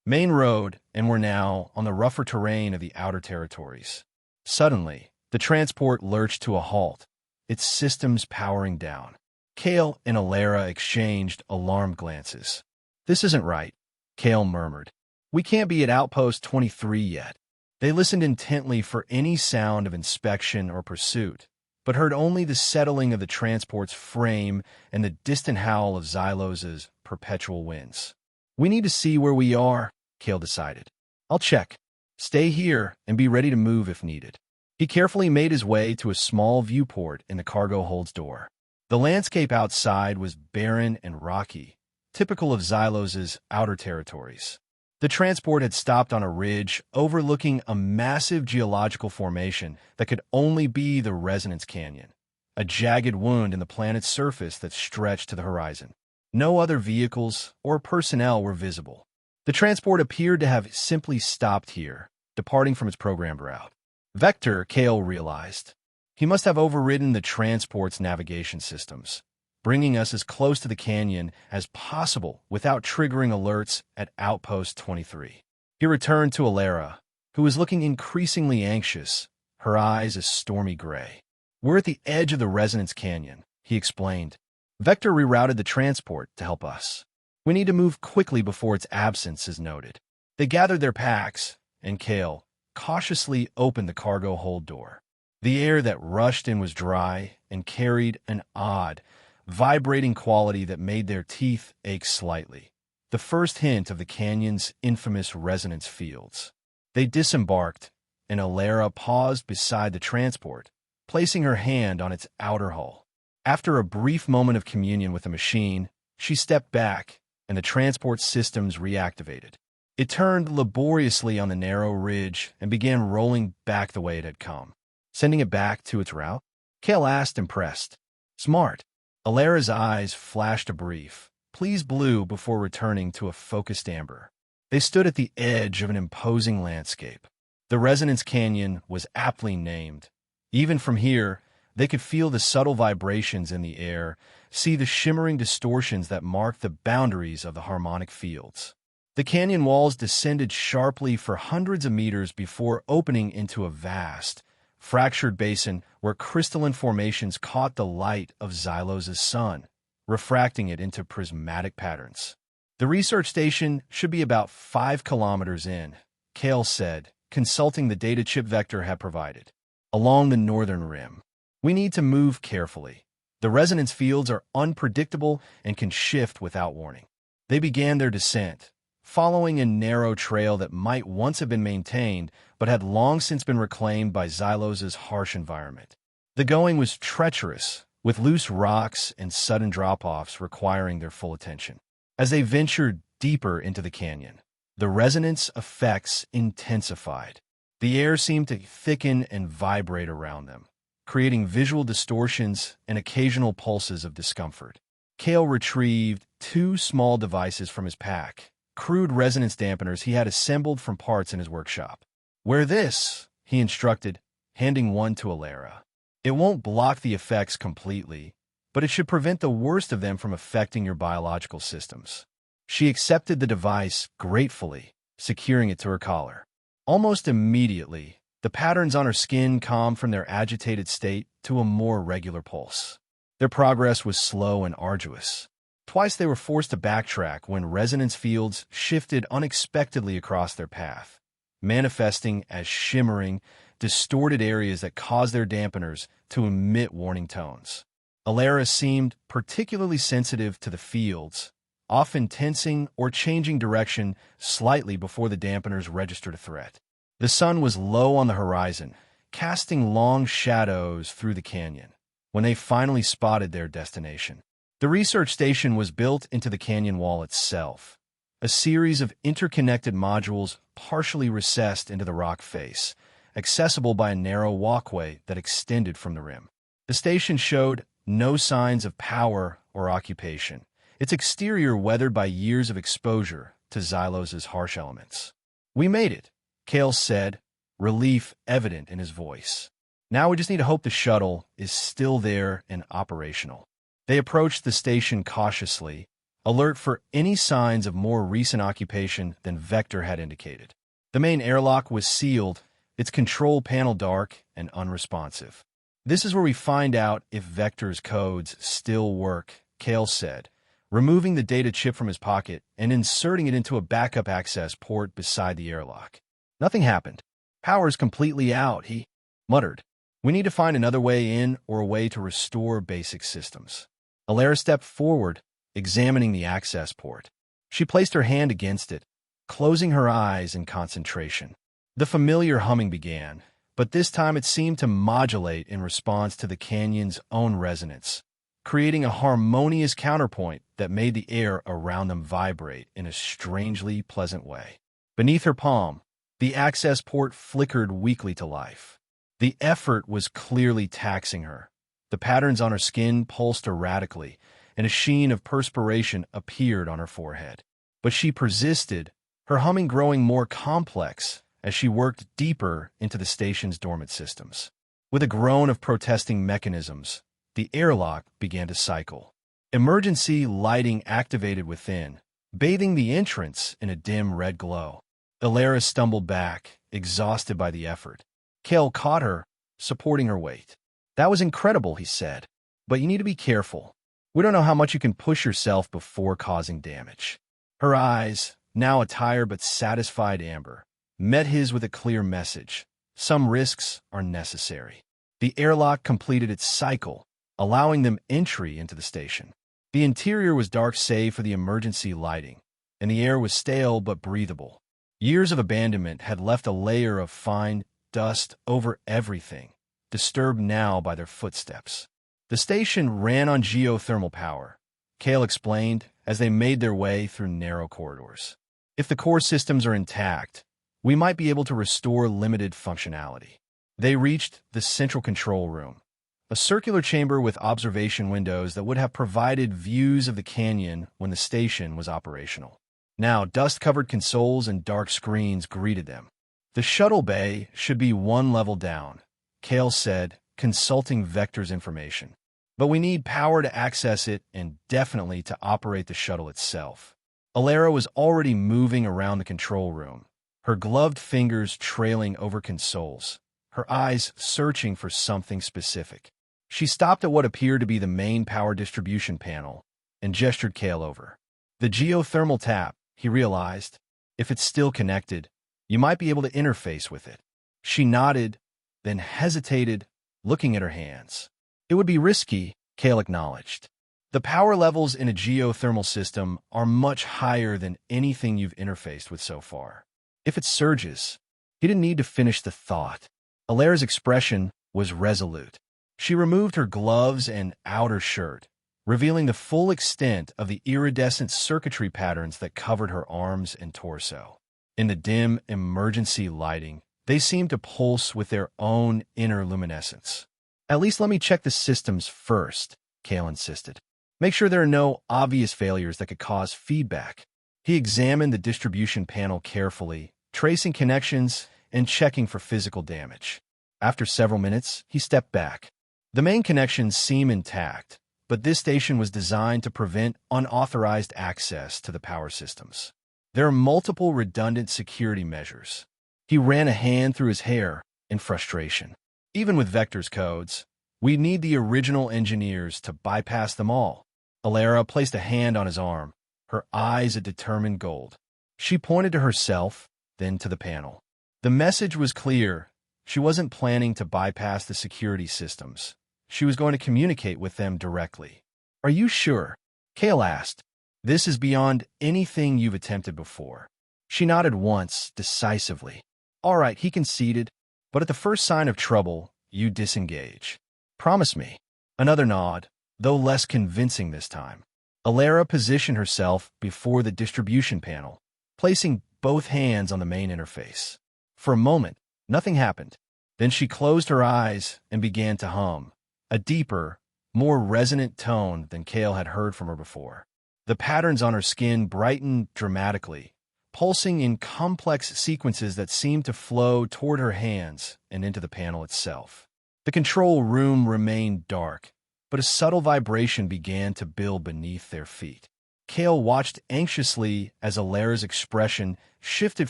main road and were now on the rougher terrain of the outer territories. Suddenly, the transport lurched to a halt, its systems powering down. Kale and Alara exchanged alarmed glances. This isn't right, Kale murmured. We can't be at Outpost 23 yet. They listened intently for any sound of inspection or pursuit, but heard only the settling of the transport's frame and the distant howl of Xylos's perpetual winds. We need to see where we are, Kale decided. I'll check. Stay here and be ready to move if needed. He carefully made his way to a small viewport in the cargo hold's door. The landscape outside was barren and rocky, typical of Xylos's outer territories. The transport had stopped on a ridge overlooking a massive geological formation that could only be the Resonance Canyon, a jagged wound in the planet's surface that stretched to the horizon. No other vehicles or personnel were visible. The transport appeared to have simply stopped here, departing from its programmed route. Vector, Kale realized. He must have overridden the transport's navigation systems, bringing us as close to the canyon as possible without triggering alerts at Outpost 23. He returned to Alara, who was looking increasingly anxious, her eyes a stormy gray. We're at the edge of the Resonance Canyon, he explained. Vector rerouted the transport to help us. We need to move quickly before its absence is noted. They gathered their packs, and Kale cautiously opened the cargo hold door. The air that rushed in was dry and carried an odd, vibrating quality that made their teeth ache slightly, the first hint of the canyon's infamous resonance fields. They disembarked, and Alara paused beside the transport, placing her hand on its outer hull. After a brief moment of communion with the machine, she stepped back, and the transport systems reactivated. It turned laboriously on the narrow ridge and began rolling back the way it had come. Sending it back to its route? Kale asked, impressed. Smart. Alara's eyes flashed a brief, pleased blue before returning to a focused amber. They stood at the edge of an imposing landscape. The Resonance Canyon was aptly named. Even from here, They could feel the subtle vibrations in the air, see the shimmering distortions that mark the boundaries of the harmonic fields. The canyon walls descended sharply for hundreds of meters before opening into a vast, fractured basin where crystalline formations caught the light of Xylos' sun, refracting it into prismatic patterns. The research station should be about 5 kilometers in, Kale said, consulting the data chip Vector had provided. Along the northern rim. We need to move carefully. The resonance fields are unpredictable and can shift without warning. They began their descent, following a narrow trail that might once have been maintained but had long since been reclaimed by Xylos' harsh environment. The going was treacherous, with loose rocks and sudden drop-offs requiring their full attention. As they ventured deeper into the canyon, the resonance effects intensified. The air seemed to thicken and vibrate around them, creating visual distortions and occasional pulses of discomfort. Kale retrieved 2 small devices from his pack, crude resonance dampeners he had assembled from parts in his workshop. "Wear this," he instructed, handing one to Alara. "It won't block the effects completely, but it should prevent the worst of them from affecting your biological systems." She accepted the device gratefully, securing it to her collar. Almost immediately, the patterns on her skin calmed from their agitated state to a more regular pulse. Their progress was slow and arduous. Twice they were forced to backtrack when resonance fields shifted unexpectedly across their path, manifesting as shimmering, distorted areas that caused their dampeners to emit warning tones. Alara seemed particularly sensitive to the fields, often tensing or changing direction slightly before the dampeners registered a threat. The sun was low on the horizon, casting long shadows through the canyon, when they finally spotted their destination. The research station was built into the canyon wall itself, a series of interconnected modules partially recessed into the rock face, accessible by a narrow walkway that extended from the rim. The station showed no signs of power or occupation, its exterior weathered by years of exposure to Xylos' harsh elements. "We made it," Kale said, relief evident in his voice. "Now we just need to hope the shuttle is still there and operational." They approached the station cautiously, alert for any signs of more recent occupation than Vector had indicated. The main airlock was sealed, its control panel dark and unresponsive. "This is where we find out if Vector's codes still work," Kale said, removing the data chip from his pocket and inserting it into a backup access port beside the airlock. "Nothing happened. Power's completely out," he muttered. "We need to find another way in or a way to restore basic systems." Alara stepped forward, examining the access port. She placed her hand against it, closing her eyes in concentration. The familiar humming began, but this time it seemed to modulate in response to the canyon's own resonance, creating a harmonious counterpoint that made the air around them vibrate in a strangely pleasant way. Beneath her palm, the access port flickered weakly to life. The effort was clearly taxing her. The patterns on her skin pulsed erratically, and a sheen of perspiration appeared on her forehead. But she persisted, her humming growing more complex as she worked deeper into the station's dormant systems. With a groan of protesting mechanisms, the airlock began to cycle. Emergency lighting activated within, bathing the entrance in a dim red glow. Alara stumbled back, exhausted by the effort. Kale caught her, supporting her weight. "That was incredible," he said. "But you need to be careful. We don't know how much you can push yourself before causing damage." Her eyes, now a tired but satisfied amber, met his with a clear message. Some risks are necessary. The airlock completed its cycle, allowing them entry into the station. The interior was dark save for the emergency lighting, and the air was stale but breathable. Years of abandonment had left a layer of fine dust over everything, disturbed now by their footsteps. The station ran on geothermal power, Kale explained as they made their way through narrow corridors. "If the core systems are intact, we might be able to restore limited functionality." They reached the central control room, a circular chamber with observation windows that would have provided views of the canyon when the station was operational. Now, dust-covered consoles and dark screens greeted them. "The shuttle bay should be one level down," Kale said, consulting Vector's information. But we need power to access it and definitely to operate the shuttle itself. Alara was already moving around the control room, her gloved fingers trailing over consoles, her eyes searching for something specific. She stopped at what appeared to be the main power distribution panel and gestured Kale over. The geothermal tap, he realized. If it's still connected, you might be able to interface with it. She nodded, then hesitated, looking at her hands. It would be risky, Kale acknowledged. The power levels in a geothermal system are much higher than anything you've interfaced with so far. If it surges, he didn't need to finish the thought. Alara's expression was resolute. She removed her gloves and outer shirt, revealing the full extent of the iridescent circuitry patterns that covered her arms and torso. In the dim emergency lighting, they seemed to pulse with their own inner luminescence. At least let me check the systems first, Kale insisted. Make sure there are no obvious failures that could cause feedback. He examined the distribution panel carefully, tracing connections and checking for physical damage. After several minutes, he stepped back. The main connections seem intact, but this station was designed to prevent unauthorized access to the power systems. There are multiple redundant security measures. He ran a hand through his hair in frustration. Even with Vector's codes, we need the original engineers to bypass them all. Alara placed a hand on his arm, her eyes a determined gold. She pointed to herself, then to the panel. The message was clear. She wasn't planning to bypass the security systems. She was going to communicate with them directly. Are you sure? Kale asked. This is beyond anything you've attempted before. She nodded once, decisively. All right, he conceded, but at the first sign of trouble, you disengage. Promise me. Another nod, though less convincing this time. Alara positioned herself before the distribution panel, placing both hands on the main interface. For a moment, nothing happened. Then she closed her eyes and began to hum, a deeper, more resonant tone than Kale had heard from her before. The patterns on her skin brightened dramatically, pulsing in complex sequences that seemed to flow toward her hands and into the panel itself. The control room remained dark, but a subtle vibration began to build beneath their feet. Kale watched anxiously as Alara's expression shifted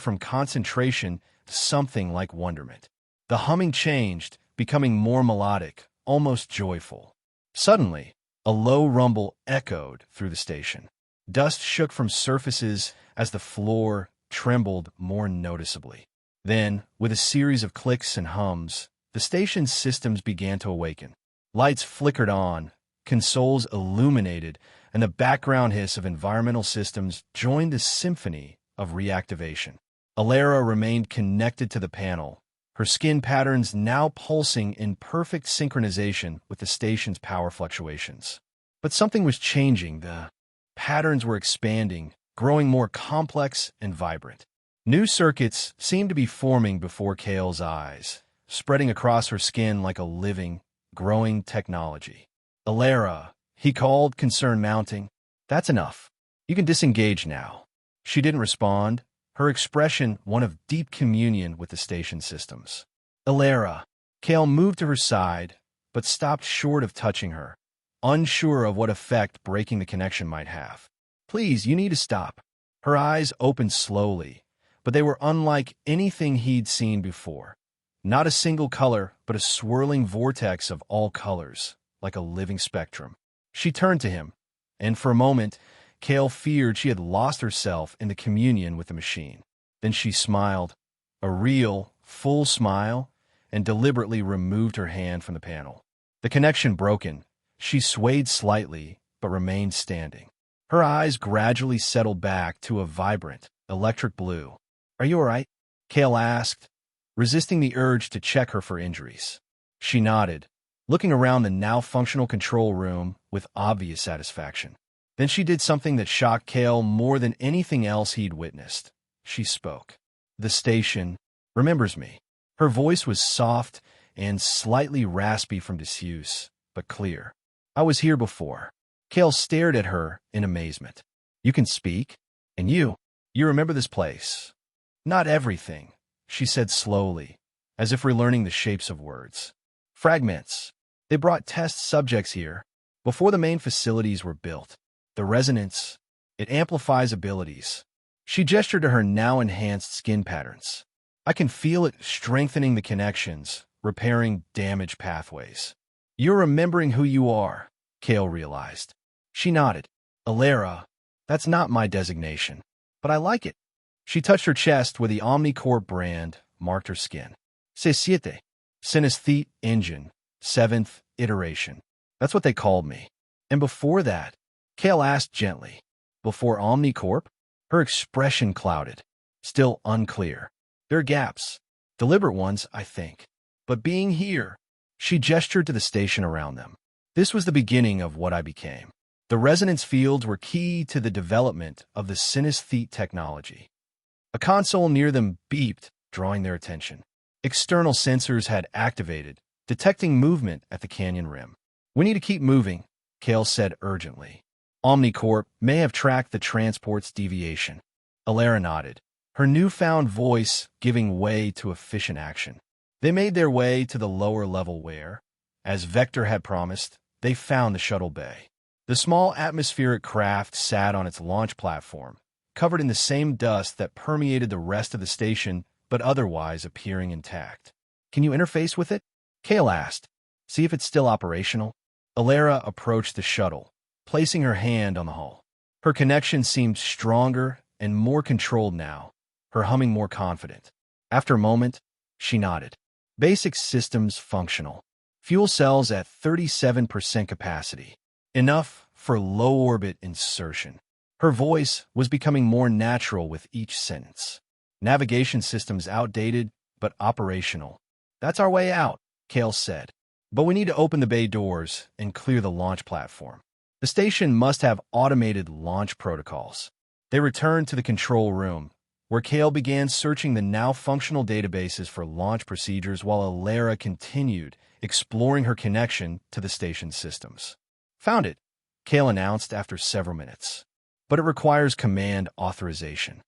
from concentration to something like wonderment. The humming changed, becoming more melodic, almost joyful. Suddenly, a low rumble echoed through the station. Dust shook from surfaces as the floor trembled more noticeably. Then, with a series of clicks and hums, the station's systems began to awaken. Lights flickered on, consoles illuminated, and the background hiss of environmental systems joined the symphony of reactivation. Alara remained connected to the panel, her skin patterns now pulsing in perfect synchronization with the station's power fluctuations. But something was changing. The patterns were expanding, growing more complex and vibrant. New circuits seemed to be forming before Kale's eyes, spreading across her skin like a living, growing technology. Alara, he called, concern mounting. That's enough. You can disengage now. She didn't respond, her expression one of deep communion with the station systems. Alara. Kale moved to her side, but stopped short of touching her, unsure of what effect breaking the connection might have. Please, you need to stop. Her eyes opened slowly, but they were unlike anything he'd seen before. Not a single color, but a swirling vortex of all colors, like a living spectrum. She turned to him, and for a moment, Kale feared she had lost herself in the communion with the machine. Then she smiled, a real, full smile, and deliberately removed her hand from the panel. The connection broken, she swayed slightly, but remained standing. Her eyes gradually settled back to a vibrant, electric blue. Are you all right? Kale asked, resisting the urge to check her for injuries. She nodded, looking around the now functional control room with obvious satisfaction. Then she did something that shocked Kale more than anything else he'd witnessed. She spoke. The station remembers me. Her voice was soft and slightly raspy from disuse, but clear. I was here before. Kale stared at her in amazement. You can speak? And you remember this place? Not everything, she said slowly, as if relearning the shapes of words. Fragments. They brought test subjects here before the main facilities were built. The resonance, it amplifies abilities. She gestured to her now enhanced skin patterns. I can feel it strengthening the connections, repairing damaged pathways. You're remembering who you are, Kale realized. She nodded. Alara, that's not my designation, but I like it. She touched her chest where the Omnicorp brand marked her skin. C7, Synesthete Engine, 7th iteration. That's what they called me. And before that, Kale asked gently, before Omnicorp? Her expression clouded. Still unclear. There are gaps. Deliberate ones, I think. But being here, she gestured to the station around them. This was the beginning of what I became. The resonance fields were key to the development of the synesthete technology. A console near them beeped, drawing their attention. External sensors had activated, detecting movement at the canyon rim. We need to keep moving, Kale said urgently. Omnicorp may have tracked the transport's deviation. Alara nodded, her newfound voice giving way to efficient action. They made their way to the lower level where, as Vector had promised, they found the shuttle bay. The small atmospheric craft sat on its launch platform, covered in the same dust that permeated the rest of the station, but otherwise appearing intact. Can you interface with it? Kale asked. See if it's still operational. Alara approached the shuttle, placing her hand on the hull. Her connection seemed stronger and more controlled now, her humming more confident. After a moment, she nodded. Basic systems functional. Fuel cells at 37% capacity. Enough for low-orbit insertion. Her voice was becoming more natural with each sentence. Navigation systems outdated, but operational. That's our way out, Kale said. But we need to open the bay doors and clear the launch platform. The station must have automated launch protocols. They returned to the control room, where Kale began searching the now functional databases for launch procedures while Alara continued exploring her connection to the station's systems. Found it, Kale announced after several minutes. But it requires command authorization.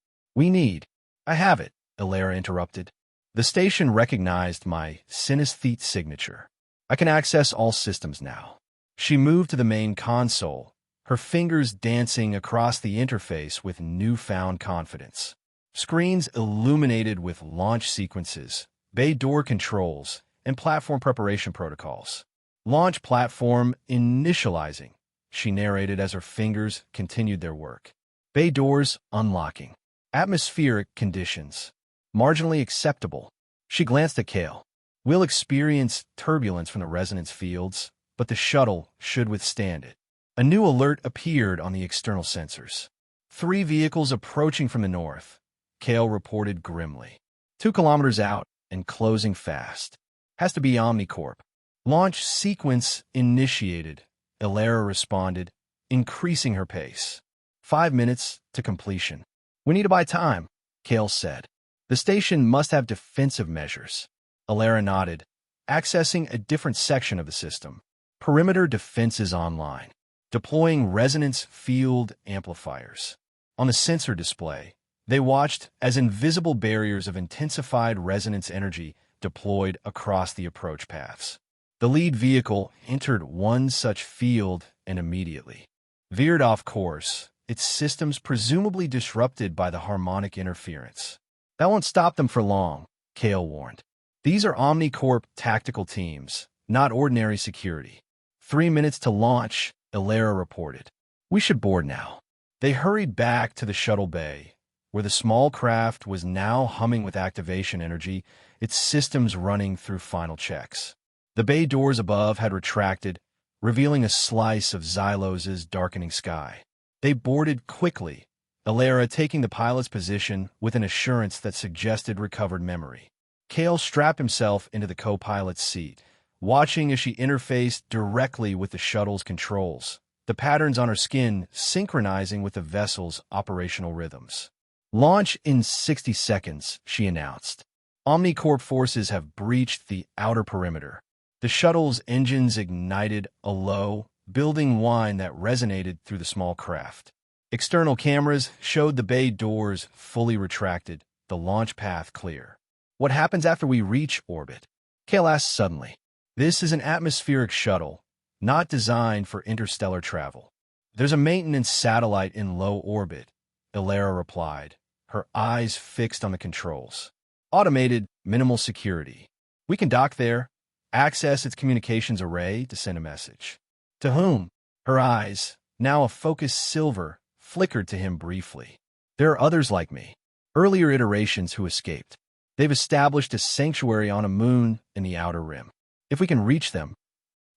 I have it, Alara interrupted. The station recognized my synesthete signature. I can access all systems now. She moved to the main console, her fingers dancing across the interface with newfound confidence. Screens illuminated with launch sequences, bay door controls, and platform preparation protocols. Launch platform initializing, she narrated as her fingers continued their work. Bay doors unlocking. Atmospheric conditions. Marginally acceptable. She glanced at Kale. We'll experience turbulence from the resonance fields, but the shuttle should withstand it. A new alert appeared on the external sensors. 3 vehicles approaching from the north, Kale reported grimly. 2 kilometers out and closing fast. Has to be Omnicorp. Launch sequence initiated, Alara responded, increasing her pace. 5 minutes to completion. We need to buy time, Kale said. The station must have defensive measures. Alara nodded, accessing a different section of the system. Perimeter defenses online. Deploying resonance field amplifiers. On the sensor display, they watched as invisible barriers of intensified resonance energy deployed across the approach paths. The lead vehicle entered one such field and immediately veered off course, its systems presumably disrupted by the harmonic interference. That won't stop them for long, Kale warned. These are Omnicorp tactical teams, not ordinary security. 3 minutes to launch, Alara reported. We should board now. They hurried back to the shuttle bay, where the small craft was now humming with activation energy, its systems running through final checks. The bay doors above had retracted, revealing a slice of Xylos's darkening sky. They boarded quickly, Alara taking the pilot's position with an assurance that suggested recovered memory. Kale strapped himself into the co-pilot's seat, watching as she interfaced directly with the shuttle's controls, the patterns on her skin synchronizing with the vessel's operational rhythms. Launch in 60 seconds, she announced. Omnicorp forces have breached the outer perimeter. The shuttle's engines ignited a low, building whine that resonated through the small craft. External cameras showed the bay doors fully retracted, the launch path clear. What happens after we reach orbit? Kale asked suddenly. This is an atmospheric shuttle, not designed for interstellar travel. There's a maintenance satellite in low orbit, Ilara replied, her eyes fixed on the controls. Automated, minimal security. We can dock there, access its communications array to send a message. To whom? Her eyes, now a focused silver, flickered to him briefly. There are others like me, earlier iterations who escaped. They've established a sanctuary on a moon in the outer rim. If we can reach them.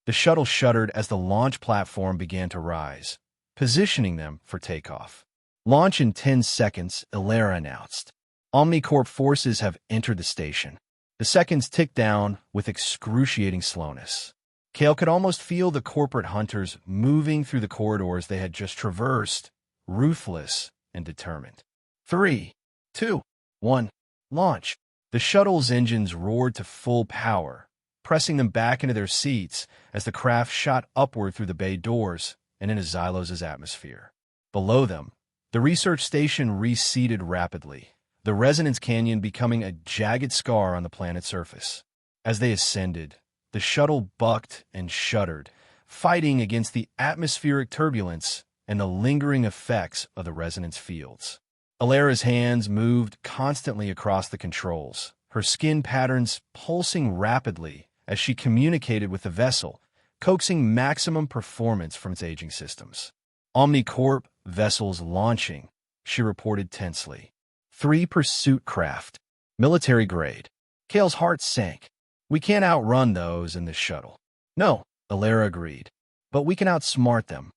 The shuttle shuddered as the launch platform began to rise, positioning them for takeoff. Launch in 10 seconds, Ilara announced. Omnicorp forces have entered the station. The seconds ticked down with excruciating slowness. Kale could almost feel the corporate hunters moving through the corridors they had just traversed, ruthless and determined. 3, 2, 1, launch. The shuttle's engines roared to full power, pressing them back into their seats as the craft shot upward through the bay doors and into Xylos' atmosphere. Below them, the research station receded rapidly, the resonance canyon becoming a jagged scar on the planet's surface. As they ascended, the shuttle bucked and shuddered, fighting against the atmospheric turbulence and the lingering effects of the resonance fields. Ilara's hands moved constantly across the controls, her skin patterns pulsing rapidly as she communicated with the vessel, coaxing maximum performance from its aging systems. Omnicorp vessels launching, she reported tensely. 3 pursuit craft, military grade. Kale's heart sank. We can't outrun those in this shuttle. No, Ilara agreed, but we can outsmart them.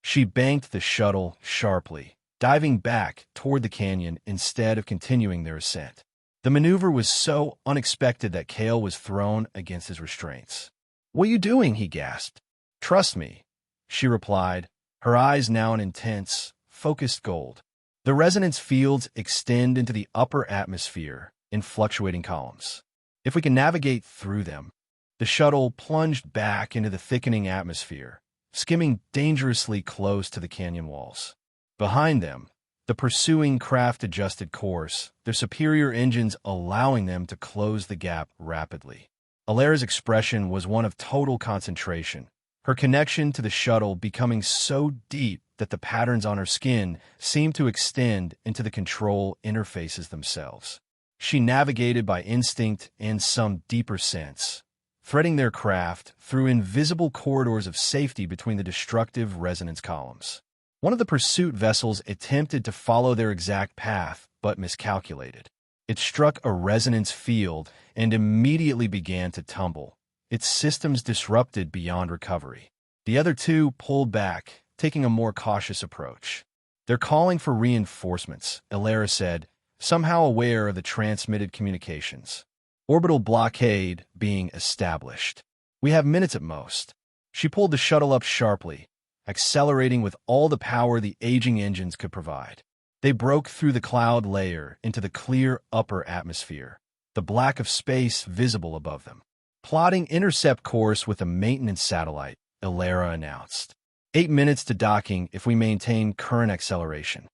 She banked the shuttle sharply, diving back toward the canyon instead of continuing their ascent. The maneuver was so unexpected that Kale was thrown against his restraints. "What are you doing?" he gasped. "Trust me," she replied, her eyes now an intense, focused gold. The resonance fields extend into the upper atmosphere in fluctuating columns. If we can navigate through them, the shuttle plunged back into the thickening atmosphere, skimming dangerously close to the canyon walls. Behind them, the pursuing craft adjusted course, their superior engines allowing them to close the gap rapidly. Ilara's expression was one of total concentration, her connection to the shuttle becoming so deep that the patterns on her skin seemed to extend into the control interfaces themselves. She navigated by instinct and some deeper sense, threading their craft through invisible corridors of safety between the destructive resonance columns. One of the pursuit vessels attempted to follow their exact path, but miscalculated. It struck a resonance field and immediately began to tumble, its systems disrupted beyond recovery. The other 2 pulled back, taking a more cautious approach. "They're calling for reinforcements," Ilara said, somehow aware of the transmitted communications. "Orbital blockade being established. We have minutes at most." She pulled the shuttle up sharply, accelerating with all the power the aging engines could provide. They broke through the cloud layer into the clear upper atmosphere, the black of space visible above them. "Plotting intercept course with a maintenance satellite," Ilara announced. 8 minutes to docking if we maintain current acceleration.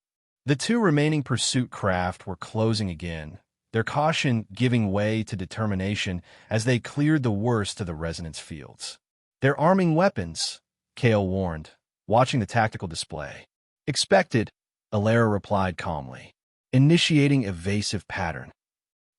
The 2 remaining pursuit craft were closing again, their caution giving way to determination as they cleared the worst of the resonance fields. "They're arming weapons," Kale warned, watching the tactical display. "Expected," Ilara replied calmly, initiating evasive pattern.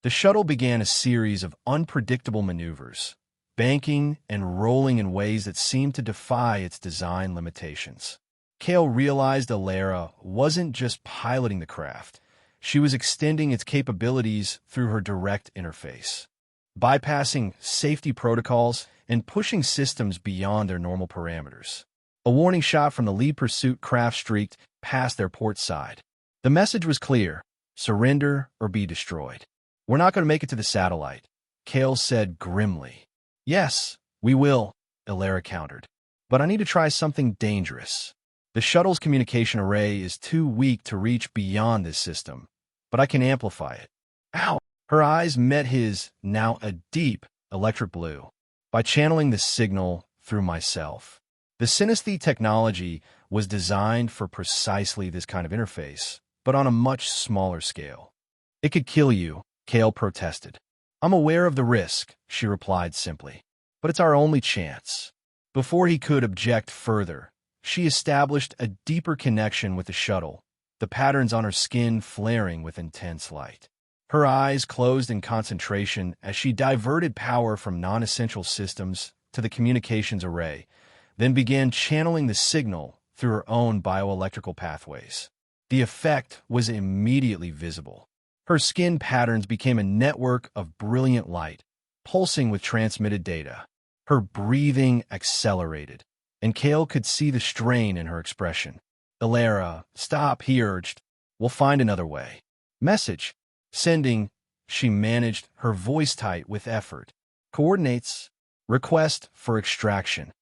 The shuttle began a series of unpredictable maneuvers, banking and rolling in ways that seemed to defy its design limitations. Kale realized Ilara wasn't just piloting the craft, she was extending its capabilities through her direct interface, bypassing safety protocols and pushing systems beyond their normal parameters. A warning shot from the lead pursuit craft streaked past their port side. The message was clear: surrender or be destroyed. "We're not going to make it to the satellite," Kale said grimly. "Yes, we will," Ilara countered. "But I need to try something dangerous. The shuttle's communication array is too weak to reach beyond this system, but I can amplify it." Ow! Her eyes met his, now a deep, electric blue. "By channeling the signal through myself." The Synesthete technology was designed for precisely this kind of interface, but on a much smaller scale. "It could kill you," Kale protested. "I'm aware of the risk," she replied simply. but it's our only chance. Before he could object further, she established a deeper connection with the shuttle, the patterns on her skin flaring with intense light. Her eyes closed in concentration as she diverted power from non-essential systems to the communications array, then began channeling the signal through her own bioelectrical pathways. The effect was immediately visible. Her skin patterns became a network of brilliant light, pulsing with transmitted data. Her breathing accelerated, and Kale could see the strain in her expression. "Elara, stop," he urged. "We'll find another way." "Message. Sending," she managed, her voice tight with effort. "Coordinates. Request for extraction."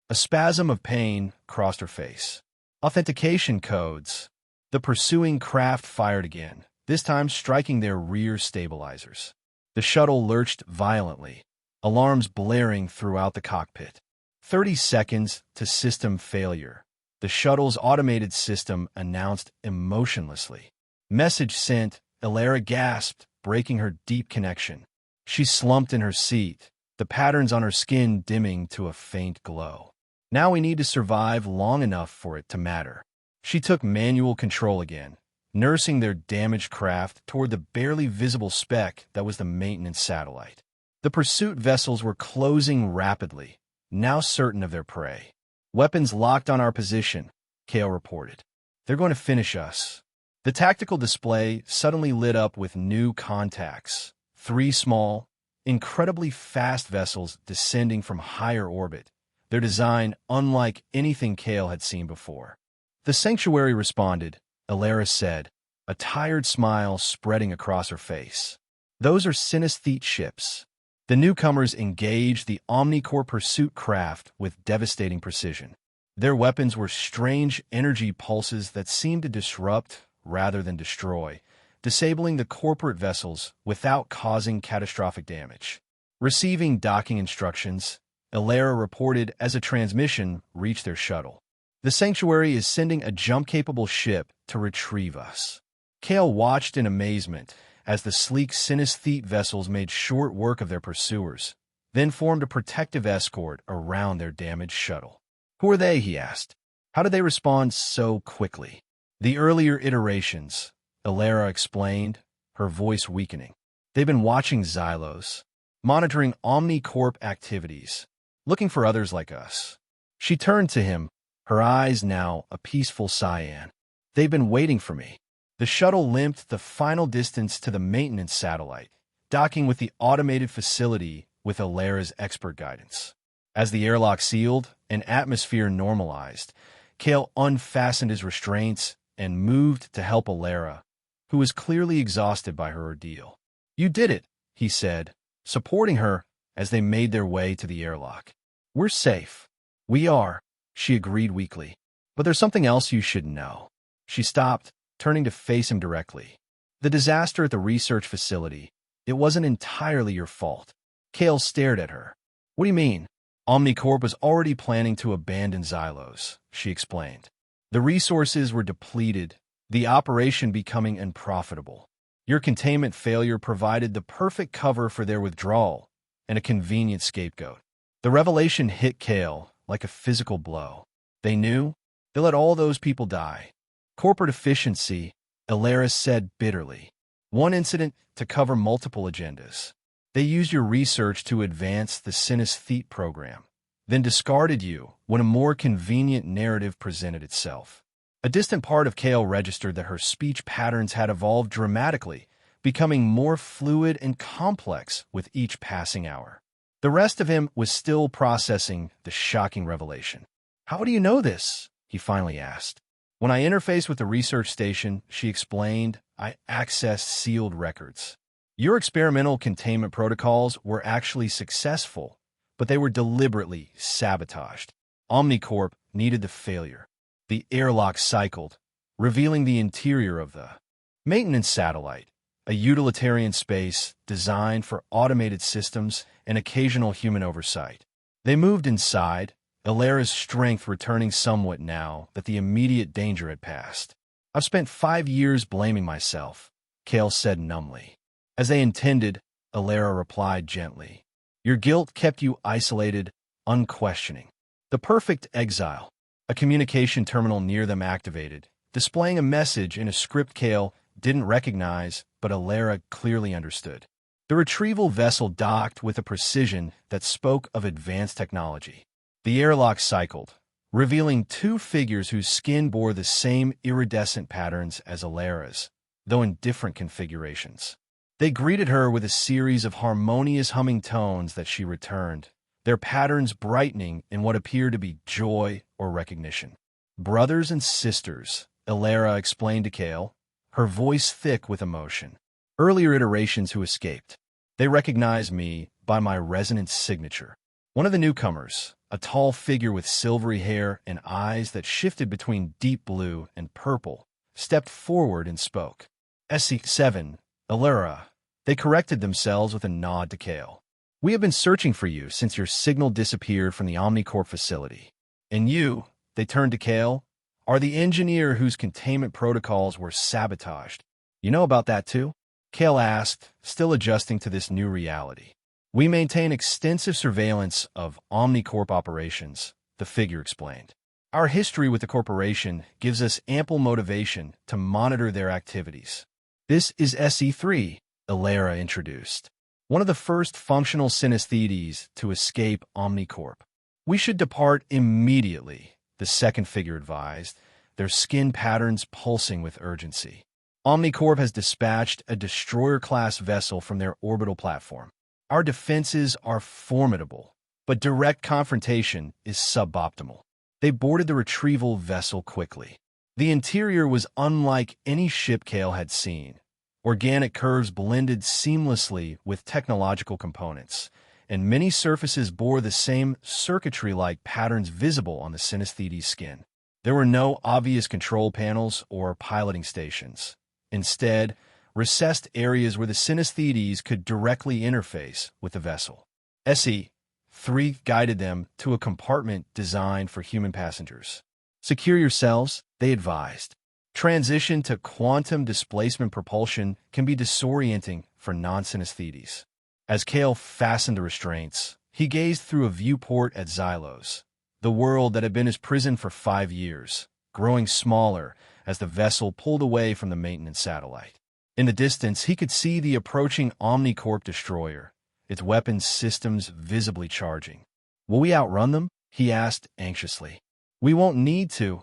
A spasm of pain crossed her face. "Authentication codes." The pursuing craft fired again, this time striking their rear stabilizers. The shuttle lurched violently, alarms blaring throughout the cockpit. 30 seconds to system failure, the shuttle's automated system announced emotionlessly. "Message sent," Elara gasped, breaking her deep connection. She slumped in her seat, the patterns on her skin dimming to a faint glow. "Now we need to survive long enough for it to matter." She took manual control again, nursing their damaged craft toward the barely visible speck that was the maintenance satellite. The pursuit vessels were closing rapidly, now certain of their prey. "Weapons locked on our position," Kale reported. "They're going to finish us." The tactical display suddenly lit up with new contacts. 3 small, incredibly fast vessels descending from higher orbit, their design unlike anything Kale had seen before. "The Sanctuary responded," Elara said, a tired smile spreading across her face. "Those are synesthete ships." The newcomers engaged the Omnicorp pursuit craft with devastating precision. Their weapons were strange energy pulses that seemed to disrupt rather than destroy, disabling the corporate vessels without causing catastrophic damage. Receiving docking instructions, Elara reported as a transmission reached their shuttle. "The Sanctuary is sending a jump-capable ship to retrieve us." Kale watched in amazement as the sleek synesthete vessels made short work of their pursuers, then formed a protective escort around their damaged shuttle. "Who are they?" he asked. "How did they respond so quickly?" "The earlier iterations," Elara explained, her voice weakening. "They've been watching Xylos, monitoring Omnicorp activities, looking for others like us." She turned to him, her eyes now a peaceful cyan. "They've been waiting for me." The shuttle limped the final distance to the maintenance satellite, docking with the automated facility with Elara's expert guidance. As the airlock sealed and atmosphere normalized, Kale unfastened his restraints and moved to help Elara, who was clearly exhausted by her ordeal. "You did it," he said, supporting her as they made their way to the airlock. "We're safe." "We are," she agreed weakly. "But there's something else you should know." She stopped, turning to face him directly. "The disaster at the research facility, it wasn't entirely your fault." Kale stared at her. "What do you mean?" "Omnicorp was already planning to abandon Xylos," she explained. "The resources were depleted, the operation becoming unprofitable. Your containment failure provided the perfect cover for their withdrawal and a convenient scapegoat." The revelation hit Kale like a physical blow. They knew they let all those people die. "Corporate efficiency," Elara said bitterly. "One incident to cover multiple agendas. They used your research to advance the synesthete program, then discarded you when a more convenient narrative presented itself." A distant part of Kale registered that her speech patterns had evolved dramatically, becoming more fluid and complex with each passing hour. The rest of him was still processing the shocking revelation. "How do you know this?" he finally asked. "When I interfaced with the research station," she explained, "I accessed sealed records. Your experimental containment protocols were actually successful, but they were deliberately sabotaged. Omnicorp needed the failure." The airlock cycled, revealing the interior of the maintenance satellite, a utilitarian space designed for automated systems and occasional human oversight. They moved inside, Elara's strength returning somewhat now that the immediate danger had passed. "I've spent 5 years blaming myself," Kale said numbly. "As they intended," Elara replied gently. Your guilt kept you isolated, unquestioning. The perfect exile. A communication terminal near them activated, displaying a message in a script Kale didn't recognize, but Alara clearly understood. The retrieval vessel docked with a precision that spoke of advanced technology. The airlock cycled, revealing two figures whose skin bore the same iridescent patterns as Alara's, though in different configurations. They greeted her with a series of harmonious humming tones that she returned, their patterns brightening in what appeared to be joy or recognition. Brothers and sisters, Alara explained to Kale, her voice thick with emotion. Earlier iterations who escaped. They recognized me by my resonant signature. One of the newcomers, a tall figure with silvery hair and eyes that shifted between deep blue and purple, stepped forward and spoke. SC7, Alara. They corrected themselves with a nod to Kale. We have been searching for you since your signal disappeared from the Omnicorp facility. And you, they turned to Kale, are the engineer whose containment protocols were sabotaged. You know about that too? Kale asked, still adjusting to this new reality. We maintain extensive surveillance of Omnicorp operations, the figure explained. Our history with the corporation gives us ample motivation to monitor their activities. This is SE3, Alara introduced. One of the first functional synesthetes to escape Omnicorp. We should depart immediately, the second figure advised, their skin patterns pulsing with urgency. Omnicorp has dispatched a destroyer-class vessel from their orbital platform. Our defenses are formidable, but direct confrontation is suboptimal. They boarded the retrieval vessel quickly. The interior was unlike any ship Kale had seen. Organic curves blended seamlessly with technological components, and many surfaces bore the same circuitry-like patterns visible on the synesthete's skin. There were no obvious control panels or piloting stations. Instead, recessed areas where the synesthetes could directly interface with the vessel. SE3 guided them to a compartment designed for human passengers. Secure yourselves, they advised. Transition to quantum displacement propulsion can be disorienting for non-synesthetes. As Kale fastened the restraints, he gazed through a viewport at Xylos, the world that had been his prison for 5 years, growing smaller as the vessel pulled away from the maintenance satellite. In the distance, he could see the approaching Omnicorp destroyer, its weapons systems visibly charging. Will we outrun them? He asked anxiously. We won't need to,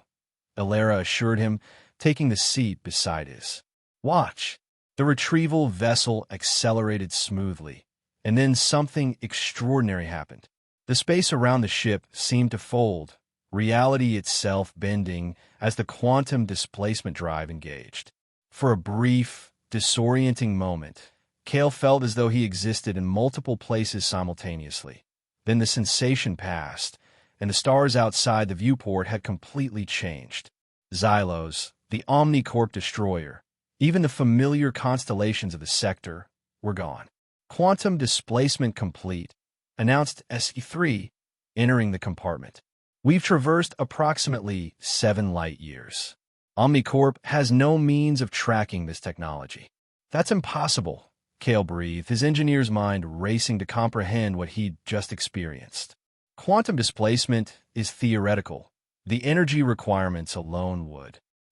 Alara assured him, taking the seat beside his. Watch. The retrieval vessel accelerated smoothly, and then something extraordinary happened. The space around the ship seemed to fold, reality itself bending as the quantum displacement drive engaged. For a brief, disorienting moment, Kale felt as though he existed in multiple places simultaneously. Then the sensation passed, and the stars outside the viewport had completely changed. Xylos, the Omnicorp destroyer, even the familiar constellations of the sector, were gone. Quantum displacement complete, announced SE3, entering the compartment. We've traversed approximately 7 light years. Omnicorp has no means of tracking this technology. That's impossible, Kale breathed, his engineer's mind racing to comprehend what he'd just experienced. Quantum displacement is theoretical. The energy requirements alone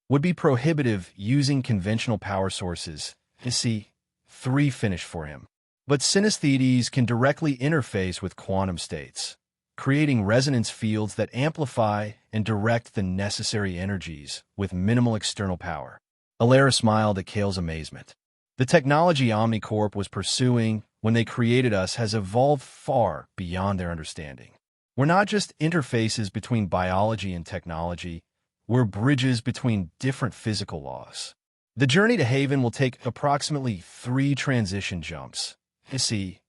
would be prohibitive using conventional power sources. SE3 finished for him. But synesthetes can directly interface with quantum states, creating resonance fields that amplify and direct the necessary energies with minimal external power. Alara smiled at Kale's amazement. The technology Omnicorp was pursuing when they created us has evolved far beyond their understanding. We're not just interfaces between biology and technology, we're bridges between different physical laws. The journey to Haven will take approximately 3 transition jumps, SE3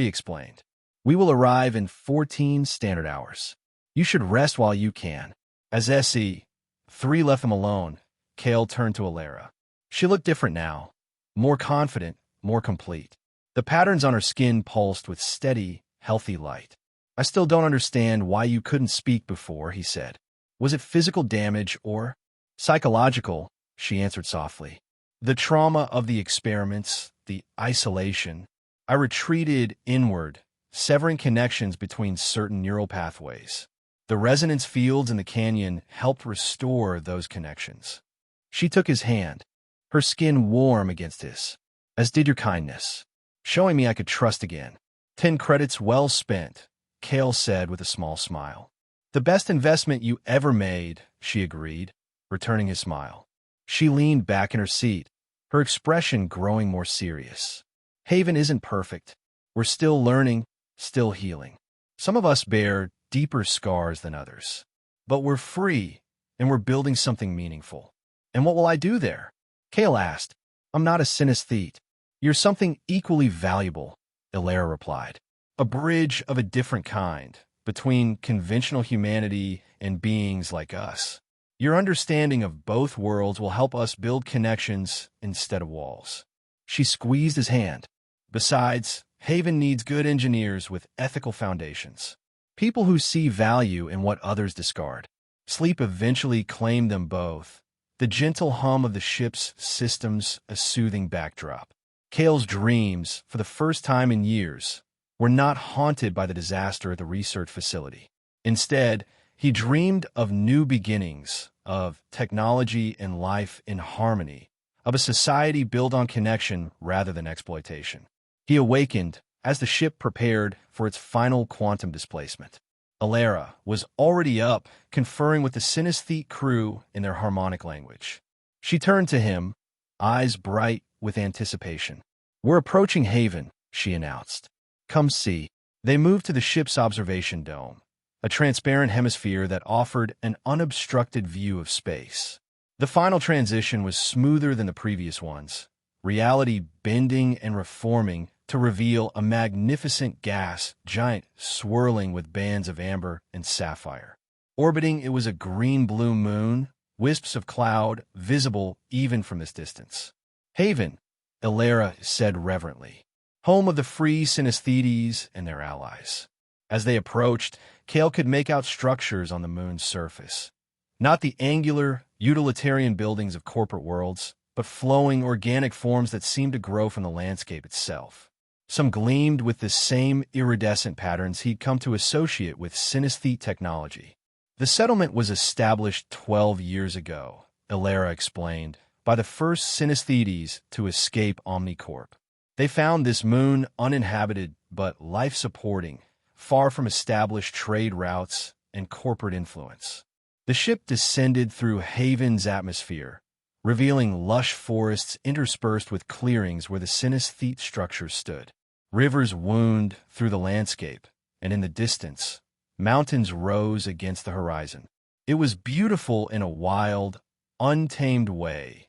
explained. We will arrive in 14 standard hours. You should rest while you can. As SE3 left them alone, Kale turned to Alara. She looked different now, more confident, more complete. The patterns on her skin pulsed with steady, healthy light. I still don't understand why you couldn't speak before, he said. Was it physical damage or psychological? She answered softly. The trauma of the experiments, the isolation. I retreated inward, severing connections between certain neural pathways. The resonance fields in the canyon helped restore those connections. She took his hand, her skin warm against his, as did your kindness, showing me I could trust again. 10 credits well spent, Kale said with a small smile. The best investment you ever made, she agreed, returning his smile. She leaned back in her seat, her expression growing more serious. Haven isn't perfect. We're still learning, still healing. Some of us bear deeper scars than others. But we're free, and we're building something meaningful. And what will I do there? Kale asked. I'm not a synesthete. You're something equally valuable, Ilera replied. A bridge of a different kind between conventional humanity and beings like us. Your understanding of both worlds will help us build connections instead of walls. She squeezed his hand. Besides, Haven needs good engineers with ethical foundations. People who see value in what others discard. Sleep eventually claimed them both, the gentle hum of the ship's systems a soothing backdrop. Kale's dreams, for the first time in years, were not haunted by the disaster at the research facility. Instead, he dreamed of new beginnings, of technology and life in harmony, of a society built on connection rather than exploitation. He awakened as the ship prepared for its final quantum displacement. Ilera was already up, conferring with the synesthete crew in their harmonic language. She turned to him, eyes bright with anticipation. We're approaching Haven, she announced. Come see. They moved to the ship's observation dome, a transparent hemisphere that offered an unobstructed view of space. The final transition was smoother than the previous ones, reality bending and reforming to reveal a magnificent gas giant swirling with bands of amber and sapphire. Orbiting it was a green-blue moon, wisps of cloud visible even from this distance. Haven, Ilera said reverently, home of the free synesthetes and their allies. As they approached, Kale could make out structures on the moon's surface. Not the angular, utilitarian buildings of corporate worlds, but flowing organic forms that seemed to grow from the landscape itself. Some gleamed with the same iridescent patterns he'd come to associate with synesthete technology. The settlement was established 12 years ago, Ilera explained, by the first synesthetes to escape Omnicorp. They found this moon uninhabited but life-supporting, far from established trade routes and corporate influence. The ship descended through Haven's atmosphere, revealing lush forests interspersed with clearings where the synesthete structure stood. Rivers wound through the landscape, and in the distance, mountains rose against the horizon. It was beautiful in a wild, untamed way,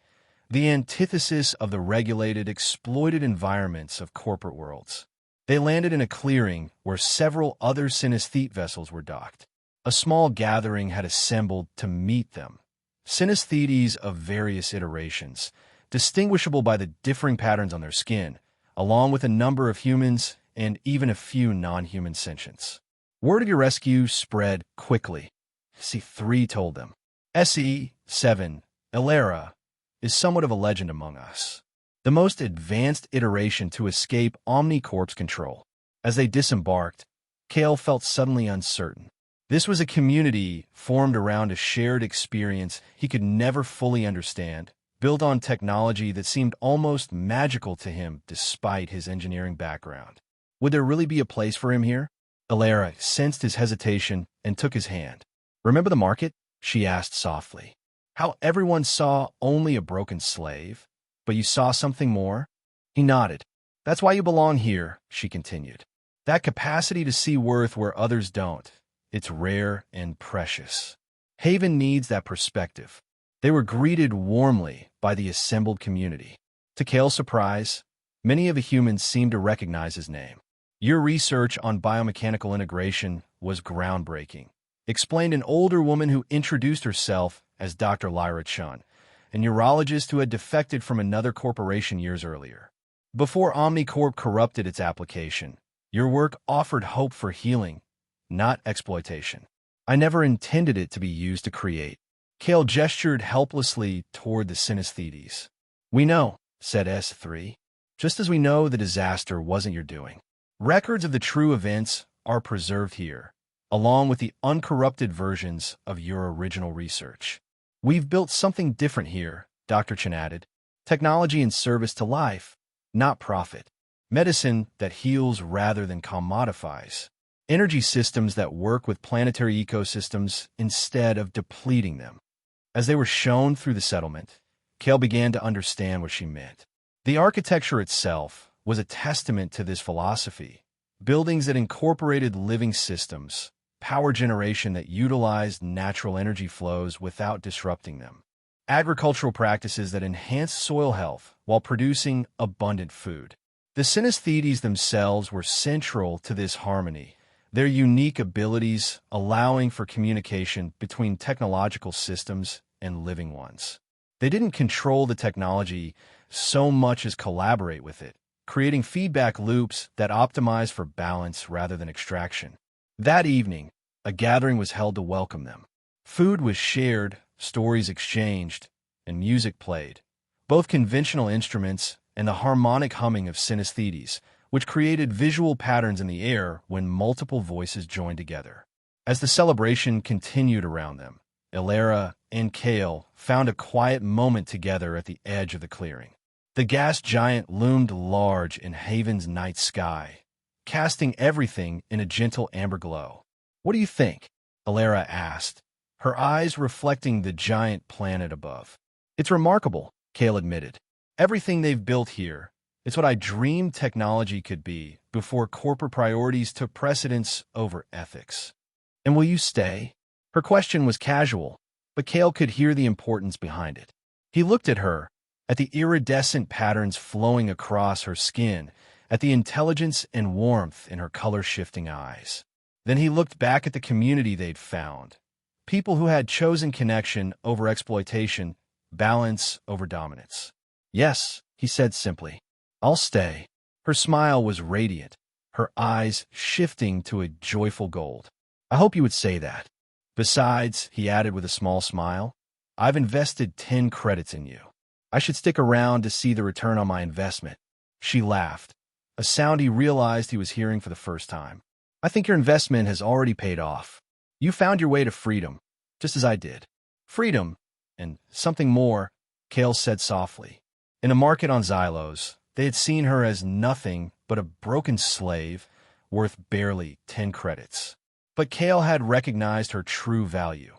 the antithesis of the regulated, exploited environments of corporate worlds. They landed in a clearing where several other synesthete vessels were docked. A small gathering had assembled to meet them. Synesthetes of various iterations, distinguishable by the differing patterns on their skin, along with a number of humans and even a few non-human sentients. Word of your rescue spread quickly. C3 told them. SE-7, Ilera, is somewhat of a legend among us. The most advanced iteration to escape Omnicorp's control. As they disembarked, Kale felt suddenly uncertain. This was a community formed around a shared experience he could never fully understand, built on technology that seemed almost magical to him despite his engineering background. Would there really be a place for him here? Ilera sensed his hesitation and took his hand. Remember the market? She asked softly. How everyone saw only a broken slave, but you saw something more? He nodded. That's why you belong here, she continued. That capacity to see worth where others don't. It's rare and precious. Haven needs that perspective. They were greeted warmly by the assembled community. To Kale's surprise, many of the humans seemed to recognize his name. Your research on biomechanical integration was groundbreaking, explained an older woman who introduced herself as Dr. Lyra Chun, a neurologist who had defected from another corporation years earlier. Before Omnicorp corrupted its application, your work offered hope for healing, not exploitation. I never intended it to be used to create. Kale gestured helplessly toward the synesthetes. We know, said S3, just as we know the disaster wasn't your doing. Records of the true events are preserved here, along with the uncorrupted versions of your original research. We've built something different here, Dr. Chen added. Technology in service to life, not profit. Medicine that heals rather than commodifies. Energy systems that work with planetary ecosystems instead of depleting them. As they were shown through the settlement, Kale began to understand what she meant. The architecture itself was a testament to this philosophy. Buildings that incorporated living systems, power generation that utilized natural energy flows without disrupting them, agricultural practices that enhanced soil health while producing abundant food. The synesthetes themselves were central to this harmony, their unique abilities allowing for communication between technological systems and living ones. They didn't control the technology so much as collaborate with it, creating feedback loops that optimize for balance rather than extraction. That evening, a gathering was held to welcome them. Food was shared, stories exchanged, and music played, both conventional instruments and the harmonic humming of synesthetes, which created visual patterns in the air when multiple voices joined together. As the celebration continued around them, Ilera and Kale found a quiet moment together at the edge of the clearing. The gas giant loomed large in Haven's night sky, casting everything in a gentle amber glow. "What do you think?" Ilera asked, her eyes reflecting the giant planet above. "It's remarkable," Kale admitted. "Everything they've built here, it's what I dreamed technology could be before corporate priorities took precedence over ethics." "And will you stay?" Her question was casual, but Kale could hear the importance behind it. He looked at her, at the iridescent patterns flowing across her skin, at the intelligence and warmth in her color-shifting eyes. Then he looked back at the community they'd found, people who had chosen connection over exploitation, balance over dominance. "Yes," he said simply, "I'll stay." Her smile was radiant, her eyes shifting to a joyful gold. "I hope you would say that. Besides," he added with a small smile, "I've invested 10 credits in you. I should stick around to see the return on my investment." She laughed, a sound he realized he was hearing for the first time. "I think your investment has already paid off. You found your way to freedom, just as I did." "Freedom, and something more," Kale said softly. In a market on Xylos, they had seen her as nothing but a broken slave worth barely 10 credits. But Kale had recognized her true value,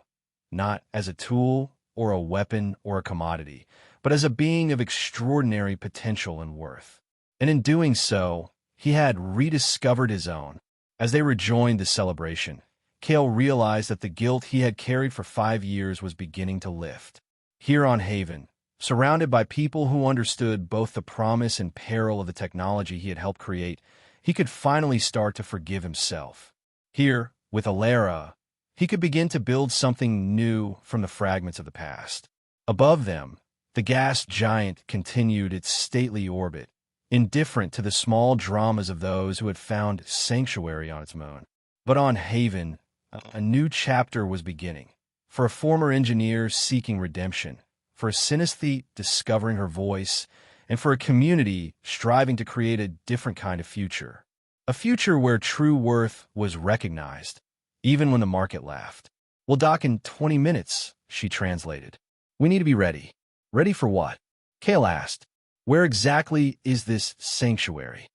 not as a tool or a weapon or a commodity, but as a being of extraordinary potential and worth. And in doing so, he had rediscovered his own. As they rejoined the celebration, Kale realized that the guilt he had carried for 5 years was beginning to lift. Here on Haven, surrounded by people who understood both the promise and peril of the technology he had helped create, he could finally start to forgive himself. Here, with Ilera, he could begin to build something new from the fragments of the past. Above them, the gas giant continued its stately orbit, indifferent to the small dramas of those who had found sanctuary on its moon. But on Haven, a new chapter was beginning, for a former engineer seeking redemption, for a synesthete discovering her voice, and for a community striving to create a different kind of future. A future where true worth was recognized, even when the market laughed. "We'll dock in 20 minutes, she translated. "We need to be ready." "Ready for what?" Kale asked. "Where exactly is this sanctuary?"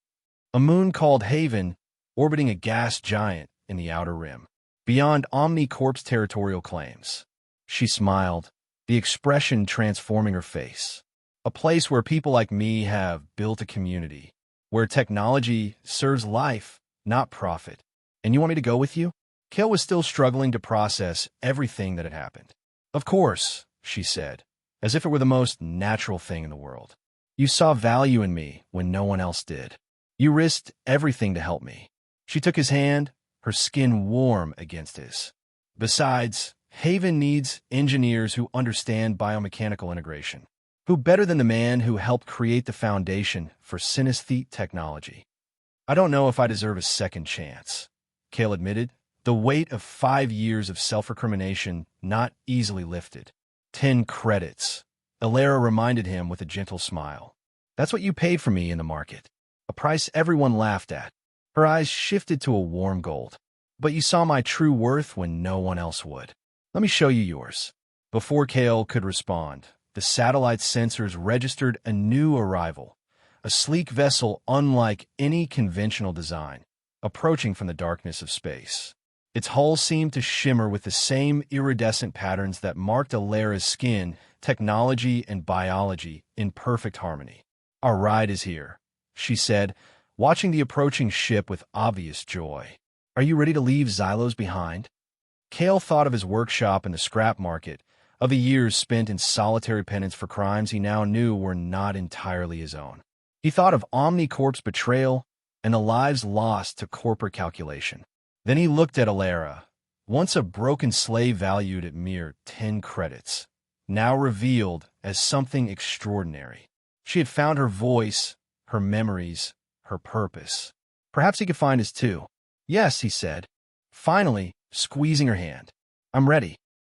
"A moon called Haven, orbiting a gas giant in the outer rim, beyond Omnicorp's territorial claims." She smiled, the expression transforming her face. "A place where people like me have built a community, where technology serves life, not profit. And you want me to go with you?" Kale was still struggling to process everything that had happened. "Of course," she said, as if it were the most natural thing in the world. "You saw value in me when no one else did. You risked everything to help me." She took his hand, her skin warm against his. "Besides, Haven needs engineers who understand biomechanical integration. Who better than the man who helped create the foundation for synesthete technology?" "I don't know if I deserve a second chance," Kale admitted, the weight of 5 years of self-recrimination not easily lifted. 10 credits. Ilera reminded him with a gentle smile. "That's what you paid for me in the market. A price everyone laughed at. Her eyes shifted to a warm gold. But you saw my true worth when no one else would. Let me show you yours. Before Kale could respond, the satellite sensors registered a new arrival, a sleek vessel unlike any conventional design, approaching from the darkness of space. Its hull seemed to shimmer with the same iridescent patterns that marked Alera's skin, technology and biology in perfect harmony. "Our ride is here," she said, watching the approaching ship with obvious joy. "Are you ready to leave Xylos behind?" Kale thought of his workshop in the scrap market, of the years spent in solitary penance for crimes he now knew were not entirely his own. He thought of Omnicorp's betrayal and the lives lost to corporate calculation. Then he looked at Alera, once a broken slave valued at mere 10 credits, now revealed as something extraordinary. She had found her voice, her memories, her purpose. Perhaps he could find his too. "Yes," he said, finally, squeezing her hand. "I'm ready."